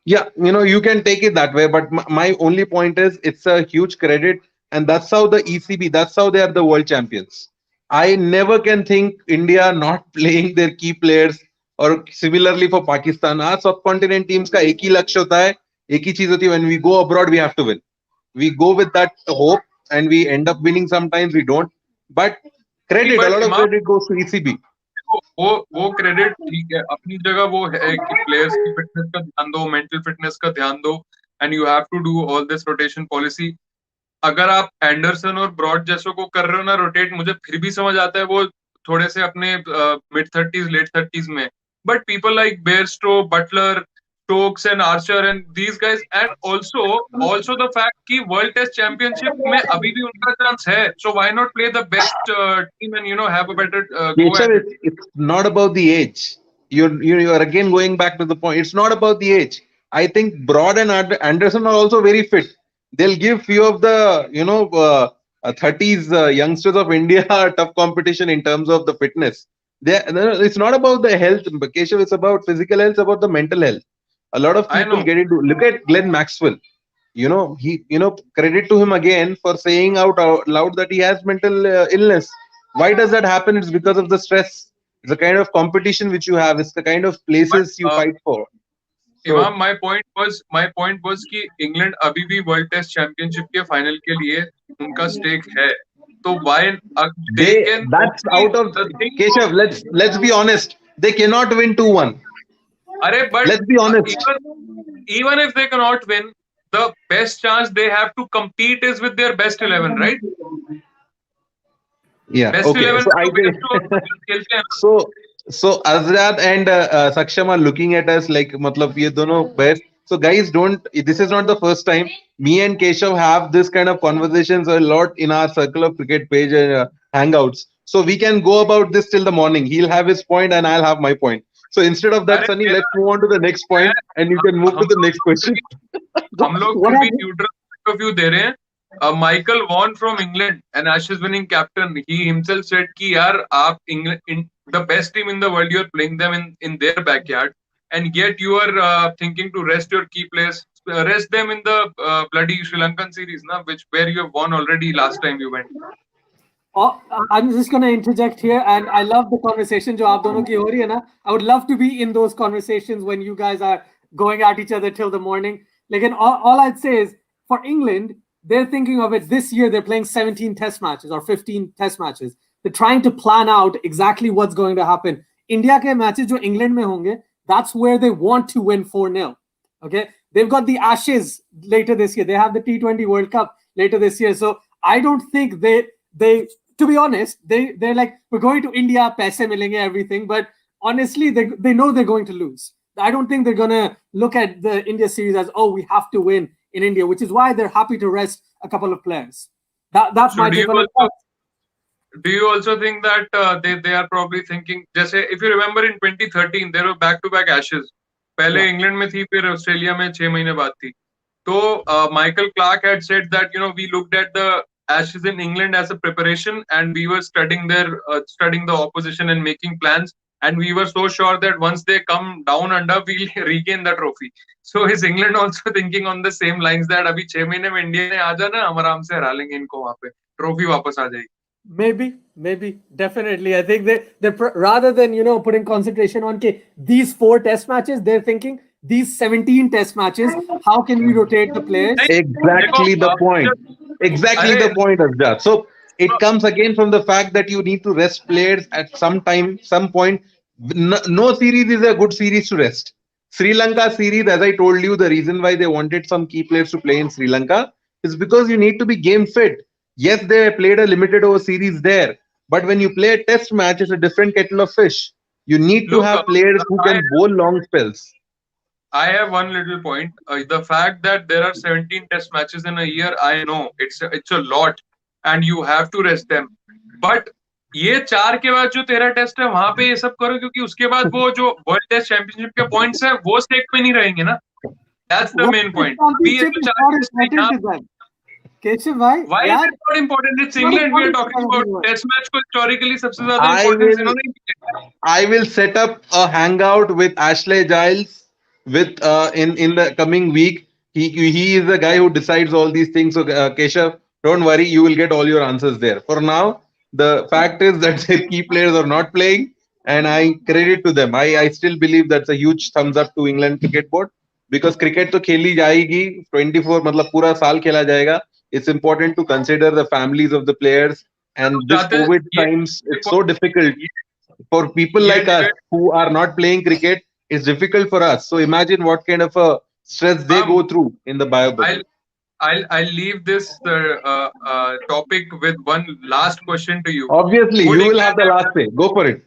Yeah, you can take it that way, but my only point is it's a huge credit, and that's how the ECB, that's how they are the world champions. I never can think India not playing their key players, or similarly for Pakistan. Our subcontinent teams का एक ही लक्ष्य होता है, एक ही चीज होती है, when we go abroad we have to win. We go with that hope and we end up winning, sometimes we don't. But credit, a lot of credit goes to ECB. वो क्रेडिट ठीक है, अपनी जगह वो है कि players की fitness का ध्यान दो, मेंटल फिटनेस का ध्यान दो, and you have to do all this rotation policy. अगर आप एंडरसन और ब्रॉड जैसों को कर रहे हो ना रोटेट, मुझे फिर भी समझ आता है वो थोड़े से अपने मिड 30s लेट 30s में, but people like Bairstow, Buttler, Stokes and Archer and these guys, and also the fact कि World Test Championship में अभी भी उनका चांस है, so why not play the best team and have a better go at it? It's not about the age. You're again going back to the point. It's not about the age. I think Broad and Anderson are also very fit. They'll give few of the 30s youngsters of India tough competition in terms of the fitness. It's not about the health, Keshav. It's about physical health, about the mental health. A lot of people get into. Look at Glenn Maxwell. He credit to him again for saying out loud that he has mental illness. Why does that happen? It's because of the stress. It's the kind of competition which you have. It's the kind of places you fight for. इमाम, my point was कि England अभी भी world test championship के final के लिए उनका stake है, तो why they can That's only out of the thing. Keshav. Let's be honest. They cannot win 2-1. अरे but Let's be honest. even if they cannot win, the best chance they have to compete is with their best 11, right? Yeah. Best Okay. 11 So I तो best तो think खेलते हैं ना. so Azrad and Saksham are looking at us like matlab ye dono best. So guys, don't. This is not the first time me and Keshav have this kind of conversations a lot in our circle of cricket page and hangouts. So we can go about this till the morning. He'll have his point and I'll have my point. So instead of that, अरे Sunny, मेरा let's move on to the next point and you can move to हम the लोग next question. हम लोग What फिर भी happened? Neutral point of view दे रहे हैं. Michael Vaughan from England, an Ashes winning captain, he himself said कि यार आप England, the best team in the world, you're playing them in their backyard, and yet you are thinking to rest your key players, rest them in the bloody Sri Lankan series, na, where you have won already last time you went. Oh, I'm just going to interject here, and I love the conversation जो आप दोनों की हो रही है ना. I would love to be in those conversations when you guys are going at each other till the morning. Like, all I'd say is for England, they're thinking of it this year. They're playing 17 test matches or 15 test matches. They're trying to plan out exactly what's going to happen. India के matches जो England में होंगे, that's where they want to win 4-0. Okay, they've got the Ashes later this year. They have the T20 World Cup later this year. So I don't think they to be honest, they're like, we're going to India, paise milenge, everything. But honestly, they know they're going to lose. I don't think they're going to look at the India series as, oh, we have to win in India, which is why they're happy to rest a couple of players. That's So my take on it. do you also think that they are probably thinking, जैसे if you remember in 2013 there were back-to-back Ashes. पहले Yeah. England में थी, फिर Australia में 6 महीने बाद थी. तो Michael Clark had said that we looked at the Ashes in England as a preparation, and we were studying the opposition and making plans, and we were so sure that once they come down under, we'll regain the trophy. So is England also thinking on the same lines that अभी 6 महीने में India ने आ जाना, हम आराम से हरा लेंगे इनको, वहां पे ट्रॉफी वापस आ जाएगी. Maybe, definitely. I think they're rather than putting concentration on these 4 test matches, they're thinking these 17 test matches. How can we rotate the players? Exactly the point. Exactly the point, Azhar. So it comes again from the fact that you need to rest players at some time, some point. No series is a good series to rest. Sri Lanka series, as I told you, the reason why they wanted some key players to play in Sri Lanka is because you need to be game fit. Yes, they played a limited over series there, but when you play a test match, it's a different kettle of fish. You need to have players who can bowl long spells. I have one little point. The fact that there are 17 test matches in a year, I know it's a lot, and you have to rest them. But ये 4 के बाद जो तेरा test है वहां पे ये सब करो, क्योंकि उसके बाद वो जो वर्ल्ड टेस्ट चैंपियनशिप के पॉइंट्स है वो स्टेक पे नहीं रहेंगे ना. That's the main point. Keshav, why? Why is it not important? It's England. We are talking about test match को historically सबसे ज्यादा importance इन्होंने दिया. I will set up a hangout with Ashley Giles with in the coming week. He is the guy who decides all these things. So Keshav, don't worry, you will get all your answers there. For now, the fact is that their key players are not playing, and I credit to them. I still believe that's a huge thumbs up to England Cricket Board, because cricket तो खेली जाएगी 24, मतलब पूरा साल खेला जाएगा. It's important to consider the families of the players, and this COVID times, it's so difficult for people like us who are not playing cricket. It's difficult for us. So imagine what kind of a stress they go through in the bio bubble. I'll leave this topic with one last question to you. Obviously, you will have the last say. Go for it.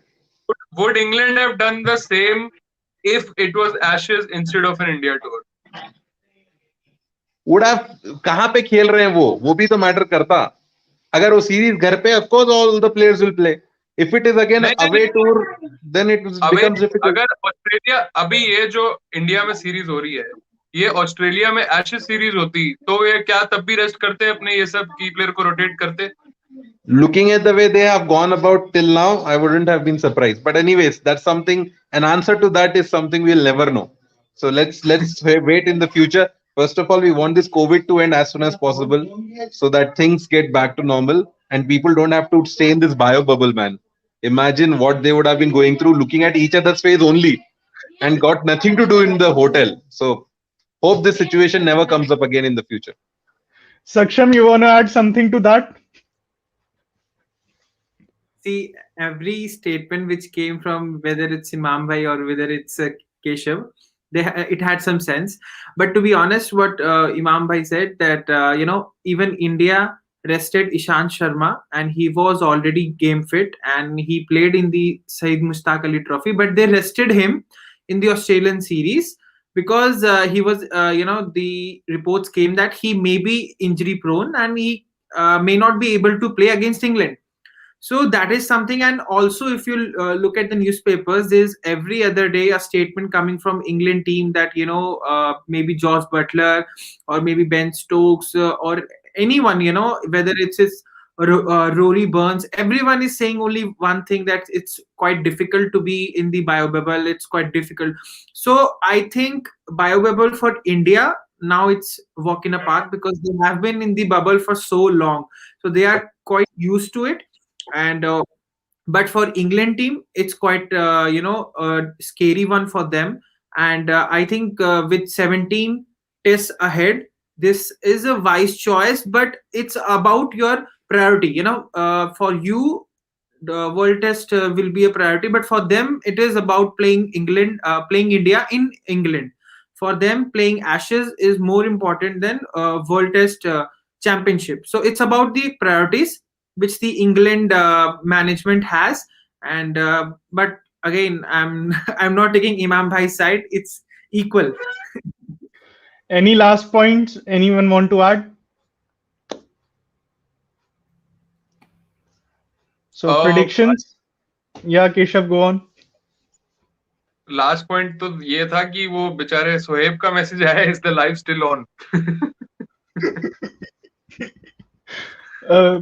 Would England have done the same if it was Ashes instead of an India tour? Would have कहाँ पे खेल रहे हैं वो भी तो matter करता. अगर वो सीरीज घर पे, of course all the players will play. If it is again an away tour, then it becomes difficult. अगर ऑस्ट्रेलिया, अभी ये जो इंडिया में सीरीज हो रही है, ये ऑस्ट्रेलिया में एशेज सीरीज होती, तो ये क्या तब भी रेस्ट करते अपने ये सब की प्लेयर को रोटेट करते? Looking at the way they have gone about till now, I wouldn't have been surprised. But anyways, that's something. An answer to that is something we'll never know. So let's wait in the future. First of all, we want this COVID to end as soon as possible, so that things get back to normal and people don't have to stay in this bio bubble, man. Imagine what they would have been going through, looking at each other's face only. and got nothing to do in the hotel. So hope this situation never comes up again in the future. Saksham, you want to add something to that? See, every statement which came from whether it's Imam Bhai or whether it's Keshav, it had some sense. But to be honest, what Imam Bhai said that even India rested Ishant Sharma and he was already game fit and he played in the Saeed Mushtaq Ali Trophy, but they rested him in the Australian series because he was, the reports came that he may be injury prone and he may not be able to play against England. So that is something. And also if you look at the newspapers, there's every other day a statement coming from England team that maybe Josh Butler or maybe Ben Stokes or anyone, whether it's Rory Burns, everyone is saying only one thing, that it's quite difficult to be in the bio bubble, it's quite difficult. So I think bio bubble for India now it's walk in a park because they have been in the bubble for so long, so they are quite used to it. And but for England team it's quite a scary one for them. And I think with 17 tests ahead, this is a wise choice, but it's about your priority. For you the world test will be a priority, but for them it is about playing India in England. For them, playing Ashes is more important than world test championship. So it's about the priorities which the England management has. And but again, I'm I'm not taking Imam Bhai's side, it's equal. Any last points anyone want to add? So predictions? Yeah, Keshav, go on. Last point तो ये था कि वो बेचारे सोहेब का message आया, is the life still on.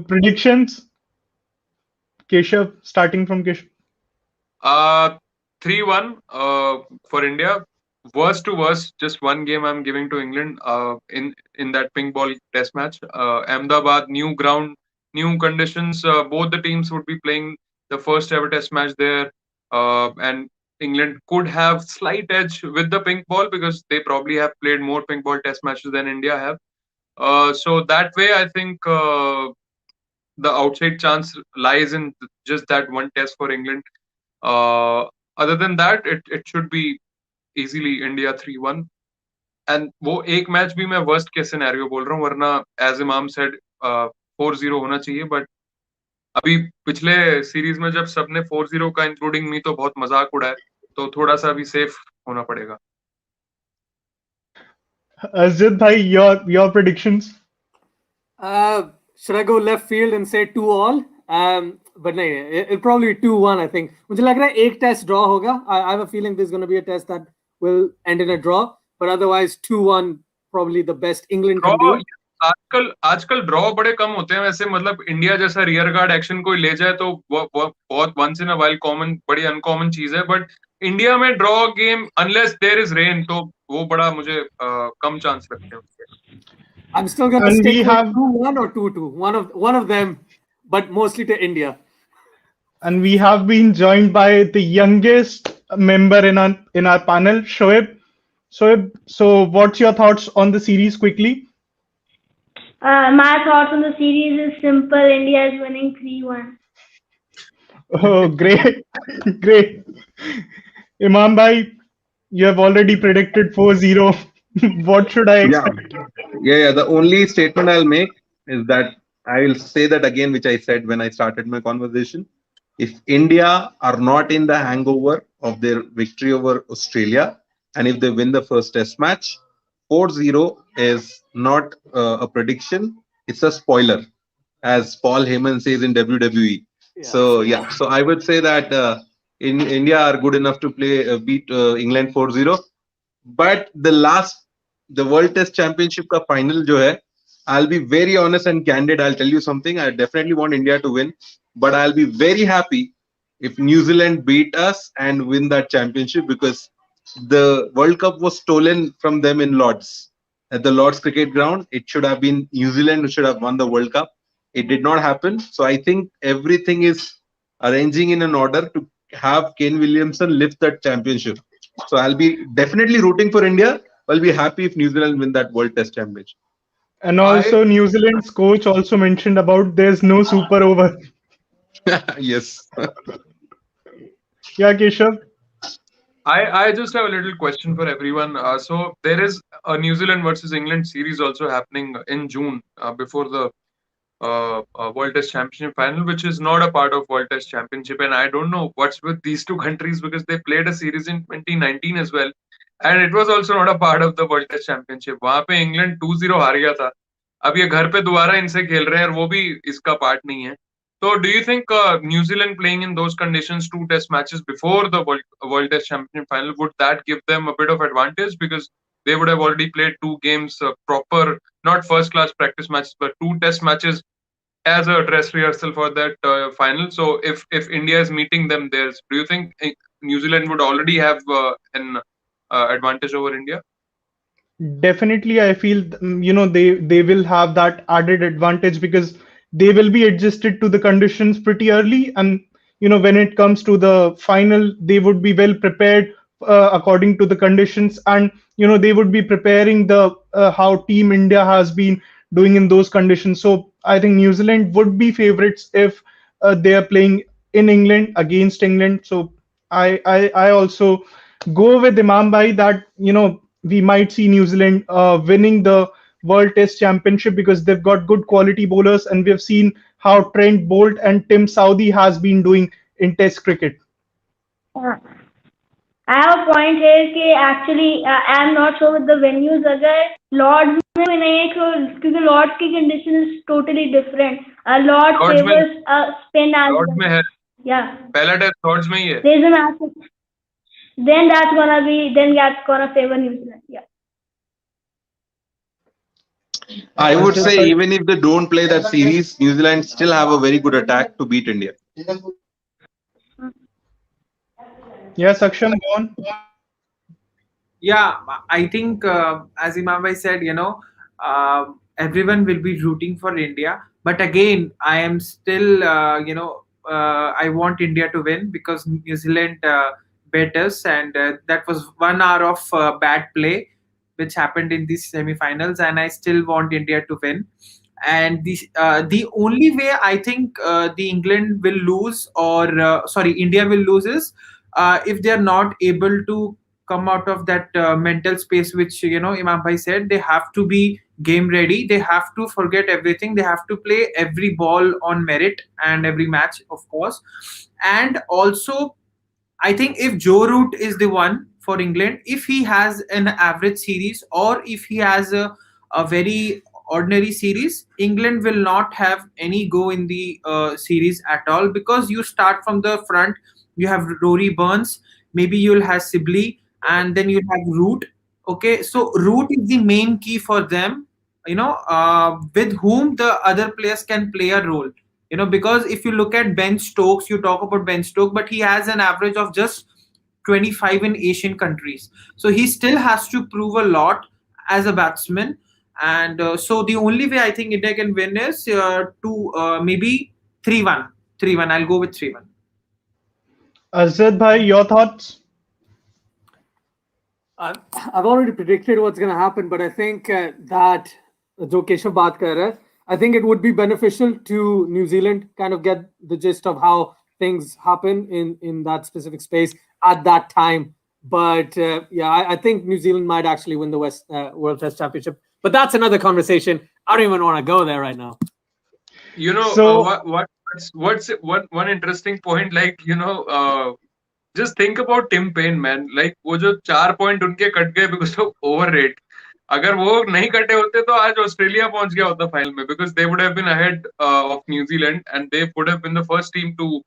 Predictions? Keshav, starting from Keshav. 3-1 for India. Worst to worst, just one game I'm giving to England in that pink ball test match. Ahmedabad, new ground, new conditions. Both the teams would be playing the first ever test match there, and England could have slight edge with the pink ball because they probably have played more pink ball test matches than India have. So that way, I think the outside chance lies in just that one test for England. Other than that, it should be easily India 3-1. And वो एक match भी मैं worst case scenario बोल रहा हूँ, वरना as इमाम said 4-0 होना चाहिए. बट अभी पिछले सीरीज में जब सबने 4-0 का इंक्लूडिंग मी तो बहुत मजाक उड़ाया, तो थोड़ा सा अभी सेफ होना पड़ेगा. Azid bhai, your predictions? Should I go left field and say 2-all? But no, it'll probably be 2-1, I think. मुझे लग रहा है एक टेस्ट ड्रॉ होगा. I have a feeling there's going to be a test that will end in a draw. But otherwise, 2-1 probably the best England can do. आजकल draw बड़े कम होते हैं वैसे. मतलब इंडिया जैसा रियर गार्ड एक्शन कोई ले जाए तो बहुत once in a while common, बड़ी अनकॉमन चीज है. बट इंडिया में draw game unless there is rain, तो वो बड़ा मुझे कम चांस लगते हैं उसके. I'm still going to stick with 2-1 or 2-2. One of them, but mostly to India. And we have been joined by the youngest member in our panel, Shoaib. Shoaib, so what's your thoughts on the series quickly? My thoughts on the series is simple. India is winning 3-1. Oh, great. Great. Imam bhai, you have already predicted 4-0. What should I expect? Yeah. The only statement I'll make is that I will say that again, which I said when I started my conversation. If India are not in the hangover of their victory over Australia, and if they win the first test match, 4-0 is not a prediction, it's a spoiler, as Paul Heyman says in WWE. Yeah. So I would say that in India are good enough to beat England 4-0. But the World Test Championship ka final jo hai, I'll be very honest and candid. I'll tell you something. I definitely want India to win, but I'll be very happy if New Zealand beat us and win that championship, because the World Cup was stolen from them in Lords, at the Lords cricket ground. It should have been New Zealand who should have won the World Cup. It did not happen. So I think everything is arranging in an order to have Kane Williamson lift that championship. So I'll be definitely rooting for India. I'll be happy if New Zealand win that World Test Championship. And also, New Zealand's coach also mentioned about there's no super over. Yes. Yeah, Keshav. I just have a little question for everyone. So there is a New Zealand versus England series also happening in June before the World Test Championship final, which is not a part of World Test Championship. And I don't know what's with these two countries because they played a series in 2019 as well, and it was also not a part of the World Test Championship. वहाँ पे England 2-0 हार गया था. अब ये घर पे दोबारा इनसे खेल रहे हैं और वो भी इसका पार्ट नहीं है. So do you think New Zealand playing in those conditions, two test matches before the World Test Championship final, would that give them a bit of advantage because they would have already played two games, proper, not first class practice matches, but two test matches as a dress rehearsal for that final. So if India is meeting them there, do you think New Zealand would already have an advantage over India? Definitely, I feel they will have that added advantage because they will be adjusted to the conditions pretty early, and when it comes to the final, they would be well prepared according to the conditions, and they would be preparing the how Team India has been doing in those conditions. So I think New Zealand would be favorites if they are playing in England against England. So I also go with Imam Bhai that we might see New Zealand winning the World Test Championship because they've got good quality bowlers, and we've seen how Trent Bolt and Tim Southee has been doing in Test cricket. I have a point here कि actually I am not sure with the venues अगर Lords में भी नहीं है क्योंकि Lords की condition is totally different. Lords favors spin as Lords में है. Yeah. पहला टेस्ट Lords में ही है. There's a match. Then that's gonna favor New Zealand. Yeah. I would say even if they don't play that series, New Zealand still have a very good attack to beat India. Yes, Aksham, go on. Yeah, I think as Imam Bhai said, everyone will be rooting for India. But again, I am still, I want India to win because New Zealand beat us, and that was 1 hour of bad play which happened in these semi-finals, and I still want India to win. And the only way I think the England will lose, or India will lose, is if they are not able to come out of that mental space which Imam Bhai said. They have to be game ready, they have to forget everything, they have to play every ball on merit and every match, of course. And also I think if Joe Root is the one for England, if he has an average series or if he has a very ordinary series, England will not have any go in the series at all, because you start from the front. You have Rory Burns, maybe you'll have Sibley, and then you'll have Root. Okay, so Root is the main key for them, with whom the other players can play a role. Because if you look at Ben Stokes, you talk about Ben Stokes, but he has an average of just 25 in Asian countries. So he still has to prove a lot as a batsman. And so the only way I think India can win is maybe 3-1. 3-1. I'll go with 3-1. Azad Bhai, your thoughts? I've already predicted what's going to happen, but I think that जो केशव बात कर रहा है, I think it would be beneficial to New Zealand kind of get the gist of how things happen in that specific space at that time. But I think New Zealand might actually win the World Test Championship. But that's another conversation. I don't even want to go there right now. What's one interesting point? Just think about Tim Payne, man. वो जो 4 point उनके cut गए because of overrate. अगर वो नहीं कटे होते तो आज ऑस्ट्रेलिया पहुंच गया होता फाइनल में, because they would have been ahead of New Zealand and they would have been the first team to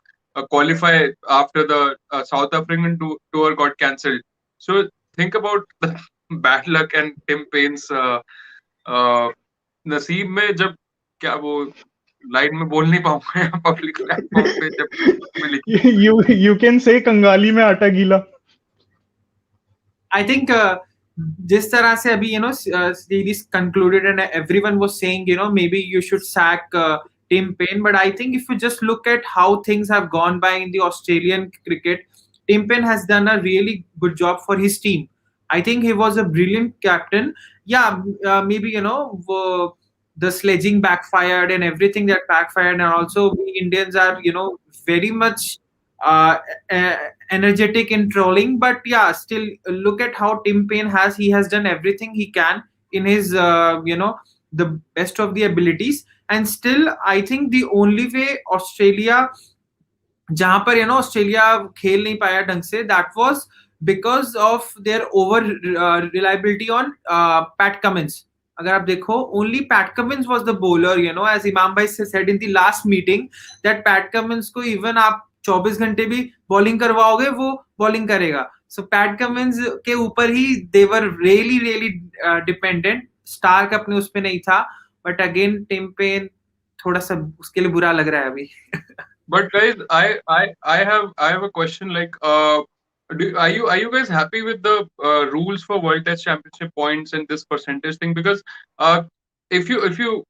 qualify after the South African tour got cancelled. So think about the bad luck and Tim Payne's नसीब में जब क्या वो line में बोल नहीं पाऊंगा public platform पे जब you can say कंगाली में आटा गीला. I think जिस तरह से अभी series concluded and everyone was saying maybe you should sack Tim Payne, but I think if you just look at how things have gone by in the Australian cricket, Tim Paine has done a really good job for his team. I think he was a brilliant captain. Yeah, maybe the sledging backfired and everything that backfired, and also we Indians are very much uh, e- energetic in trolling. But yeah, still look at how Tim Paine he has done everything he can in his the best of the abilities, and still I think the only way Australia जहां पर Australia खेल नहीं पाया ढंग से that was because of their over reliability on Pat Cummins. अगर आप देखो only Pat Cummins was the bowler as Imam भाई said in the last meeting that Pat Cummins को इवन आप 24 घंटे भी बॉलिंग करवाओगे वो बॉलिंग करेगा. सो पैट कमिंस के ऊपर ही they were really really dependent. Starc अपने उस पे नहीं था, बट अगेन टिम पेन थोड़ा सा उसके लिए बुरा लग रहा है अभी. But guys, I have a question. Like, are you guys happy with the rules for World Test Championship points and this percentage thing? Because if you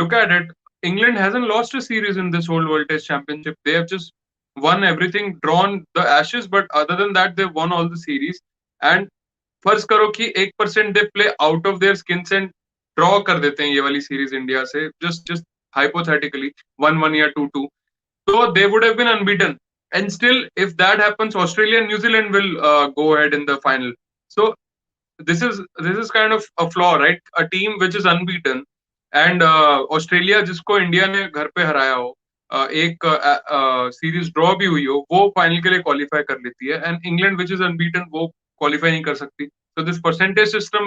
look at it, England hasn't lost a series in this whole World Test Championship. They have just won everything, drawn the Ashes, but other than that, they've won all the series. And फर्ज करो कि 1% they play out of their skins and draw कर देते हैं ये वाली series India से, just hypothetically 1-1 या 2-2, so they would have been unbeaten. And still, if that happens, Australia and New Zealand will go ahead in the final. So this is kind of a flaw, right? A team which is unbeaten and Australia जिसको India ने घर पे हराया हो, एक series draw भी हुई हो, वो फाइनल के लिए क्वालिफाई कर लेती है, and England which is unbeaten वो क्वालिफाई नहीं कर सकती. So this percentage system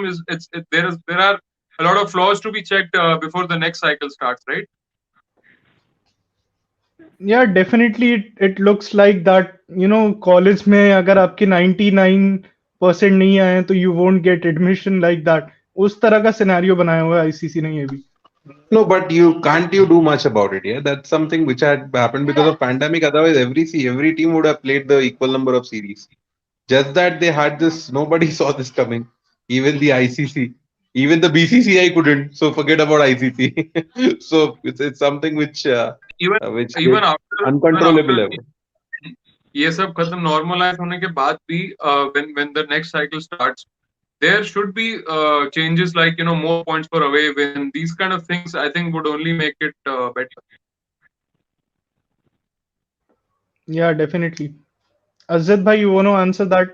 there are a lot of flaws to be checked before the next cycle starts, right? Yeah, definitely it looks like that, college में अगर आपके 99% नहीं आए तो you won't get admission like that. उस तरह का scenario बनाया हुआ है आईसीसी ने ये भी. No, but you do much about it. Yeah, that's something which had happened because of pandemic. Otherwise, every team would have played the equal number of series. Just that they had this. Nobody saw this coming. Even the ICC, even the BCCI couldn't. So forget about ICC. So it's something which even after uncontrollable level. ये सब खत्म normalise होने के बाद भी when the next cycle starts, there should be changes like more points per away win. These kind of things I think would only make it better. Yeah, definitely. Azad bhai, you want to answer that?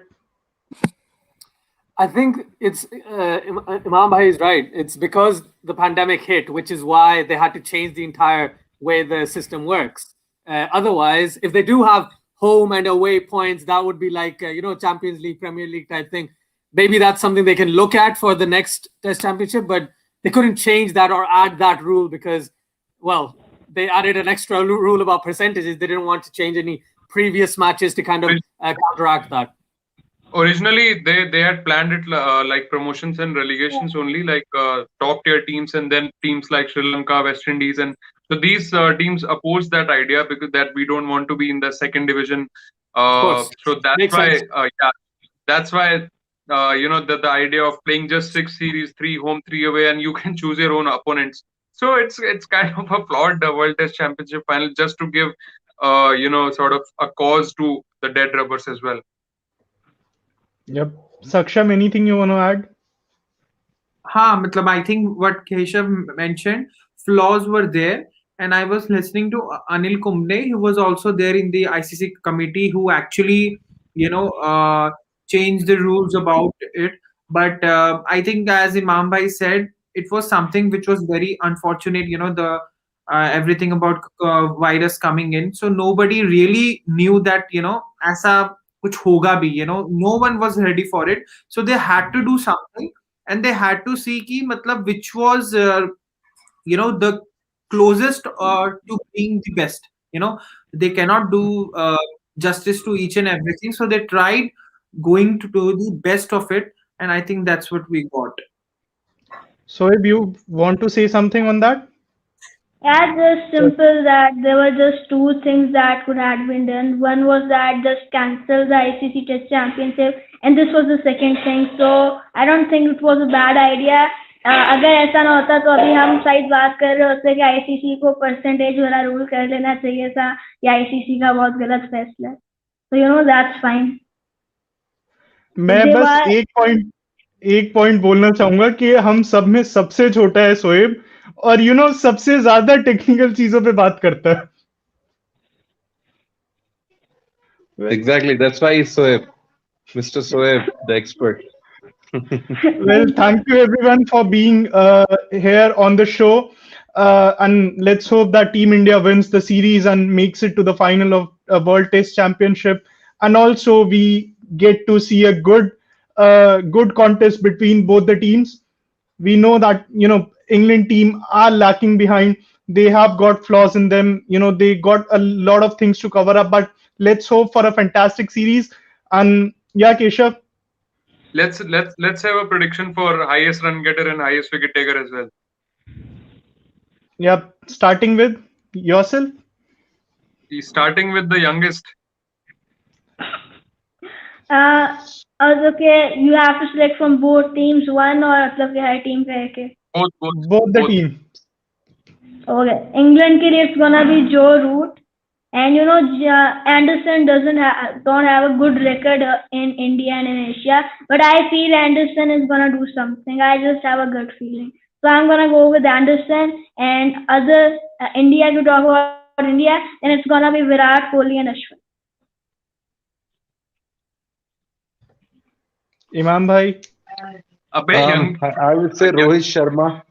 I think it's Imam Bhai is right. It's because the pandemic hit, which is why they had to change the entire way the system works. Otherwise, if they do have home and away points, that would be like Champions League, Premier League type thing. Maybe that's something they can look at for the next Test Championship, but they couldn't change that or add that rule because, well, they added an extra rule about percentages. They didn't want to change any previous matches to kind of counteract that. Originally, they had planned it like promotions and relegations only, like top tier teams, and then teams like Sri Lanka, West Indies, and so these teams opposed that idea because that we don't want to be in the second division. So that's why, that's why the idea of playing just 6 series, 3 home, 3 away, and you can choose your own opponents. So it's kind of a flawed World Test Championship final just to give sort of a cause to the dead rubbers as well. Yep. Saksham, anything you want to add? हाँ, मतलब I think what Keshav mentioned, flaws were there, and I was listening to Anil Kumble, who was also there in the ICC committee, who actually changed the rules about it. But I think, as Imam Bhai said, it was something which was very unfortunate. The everything about virus coming in, so nobody really knew that ऐसा कुछ होगा भी. No one was ready for it, so they had to do something, and they had to see कि मतलब which was the closest to being the best. They cannot do justice to each and everything, so they tried going to do the best of it, and I think that's what we got. So if you want to say something on that? Yeah, just simple that there were just 2 things that could have been done. One was that just cancel the ICC Test Championship, and this was the second thing. So I don't think it was a bad idea. अगर ऐसा ना होता तो अभी हम शायद बात कर रहे होते कि आईसीसी को परसेंटेज वाला रूल कर लेना चाहिए था, या आईसीसी का बहुत गलत फैसला है. So that's fine. मैं They बस were एक पॉइंट बोलना चाहूंगा कि हम सब में सबसे छोटा है शोएब, और सबसे ज्यादा टेक्निकल चीजों पे बात करता है. Exactly. That's why he's Soeb, Mr. Soeb, the expert. Well, thank you everyone for being here on the show. And let's hope that Team India wins the series and makes it to the final of World Test Championship. And also, we get to see a good contest between both the teams. We know that England team are lacking behind. They have got flaws in them. They got a lot of things to cover up. But let's hope for a fantastic series. And yeah, Keshav. Let's have a prediction for highest run getter and highest wicket taker as well. Yeah, starting with yourself. Starting with the youngest. okay, you have to select from both teams one or मतलब कि हर team का एक. Both the team. Okay, England के लिए it's gonna be Joe Root, and Anderson don't have a good record in India and in Asia, but I feel Anderson is gonna do something. I just have a good feeling, so I'm gonna go with Anderson. And other India, to talk about India, then it's gonna be Virat Kohli and Ashwin. Imam bhai. I would say Rohit Sharma.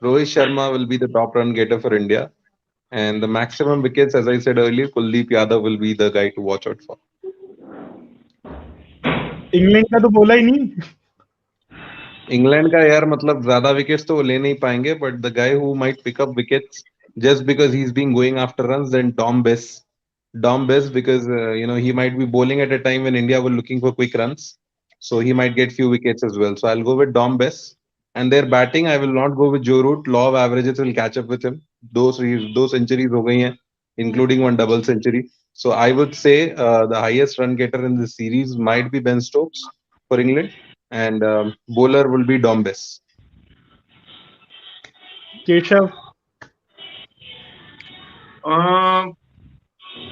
Rohit Sharma will be the top run getter for India. And the maximum wickets, as I said earlier, Kuldeep Yadav will be the guy to watch out for. England का तो बोला ही नहीं. England का यार मतलब ज्यादा wickets तो वो ले नहीं पाएंगे, but the guy who might pick up wickets just because he's been going after runs, then Dom Bess because he might be bowling at a time when India were looking for quick runs, so he might get few wickets as well. So I'll go with Dom Bess. And their batting, I will not go with Joe Root. Law of averages will catch up with him. Those centuries ho gayi hain, including one double century. So I would say the highest run getter in this series might be Ben Stokes for England, and bowler will be Dom Bess. Keshav.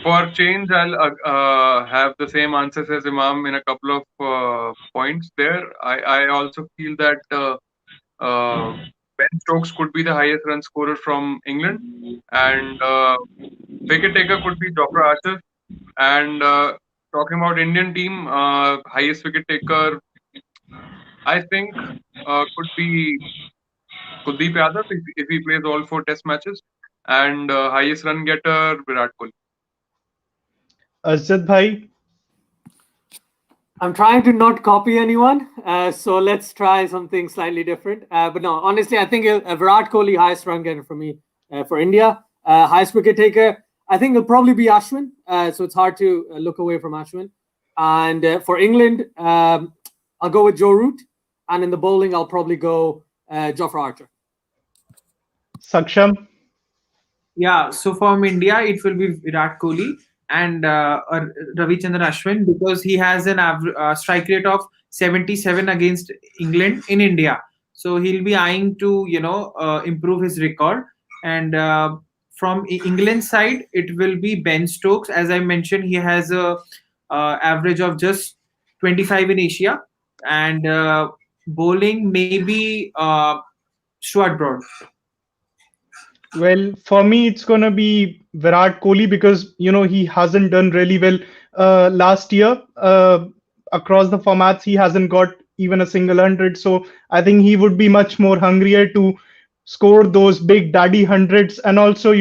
For change, I'll have the same answers as Imam in a couple of points there. I also feel that Ben Stokes could be the highest run scorer from England, and wicket taker could be Jofra Archer. And talking about Indian team, highest wicket taker, I think could be Kuldeep Yadav if he plays all 4 Test matches, and highest run getter Virat Kohli. Asjad bhai. I'm trying to not copy anyone, so let's try something slightly different. But no, honestly, I think Virat Kohli, highest run getter for me for India. Highest wicket taker, I think it'll probably be Ashwin. So it's hard to look away from Ashwin. And for England, I'll go with Joe Root. And in the bowling, I'll probably go Jofra Archer. Saksham. Yeah, so from India, it will be Virat Kohli and Ravichandran Ashwin, because he has an strike rate of 77 against England in India. So he'll be eyeing to improve his record. And from England side, it will be Ben Stokes. As I mentioned, he has a average of just 25 in Asia, and bowling maybe Stuart Broad. Well, for me, it's gonna be Virat Kohli because he hasn't done really well last year. Across the formats, he hasn't got even a single hundred. So I think he would be much more hungrier to score those big daddy hundreds. And also,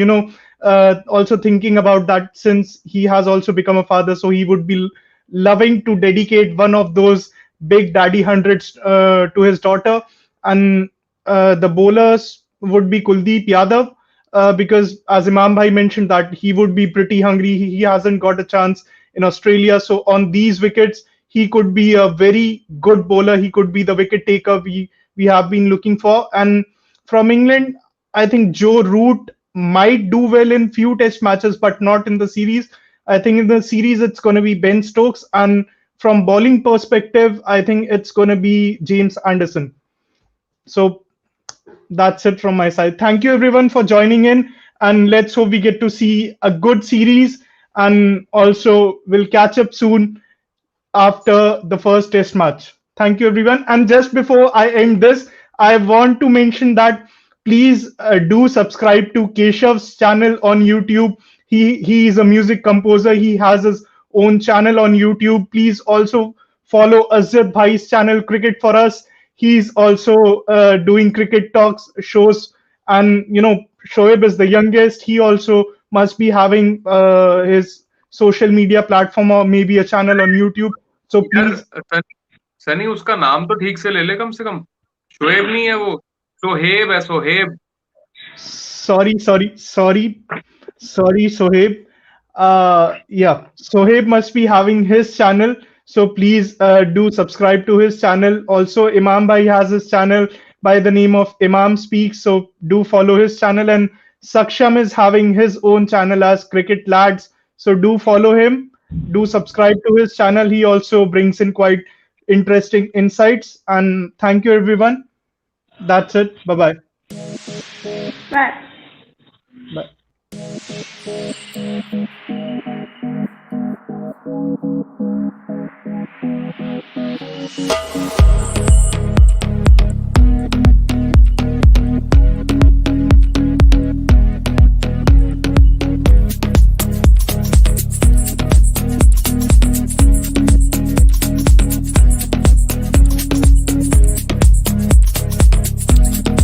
also thinking about that, since he has also become a father, so he would be loving to dedicate one of those big daddy hundreds to his daughter. And the bowlers would be Kuldeep Yadav. Because as Imam Bhai mentioned that he would be pretty hungry. He hasn't got a chance in Australia. So on these wickets, he could be a very good bowler. He could be the wicket taker we have been looking for. And from England, I think Joe Root might do well in few test matches, but not in the series. I think in the series, it's going to be Ben Stokes. And from bowling perspective, I think it's going to be James Anderson. So that's it from my side. Thank you everyone for joining in, and let's hope we get to see a good series and also we'll catch up soon after the first test match. Thank you, everyone. And just before I end this, I want to mention that please do subscribe to Keshav's channel on YouTube. He is a music composer. He has his own channel on YouTube. Please also follow Azad Bhai's channel, Cricket for Us. He's also doing cricket talks shows, and Shoaib is the youngest. He also must be having his social media platform or maybe a channel on YouTube. So यार please, Sunny उसका नाम तो ठीक से ले ले कम से कम. शोएब नहीं है वो, सोहेब है, Sohaib. sorry, Sohaib. Yeah, Sohaib must be having his channel. So please do subscribe to his channel. Also, Imam Bhai has his channel by the name of Imam Speaks. So do follow his channel. And Saksham is having his own channel as Cricket Lads. So do follow him. Do subscribe to his channel. He also brings in quite interesting insights. And thank you, everyone. That's it. Bye-bye. Bye. Bye.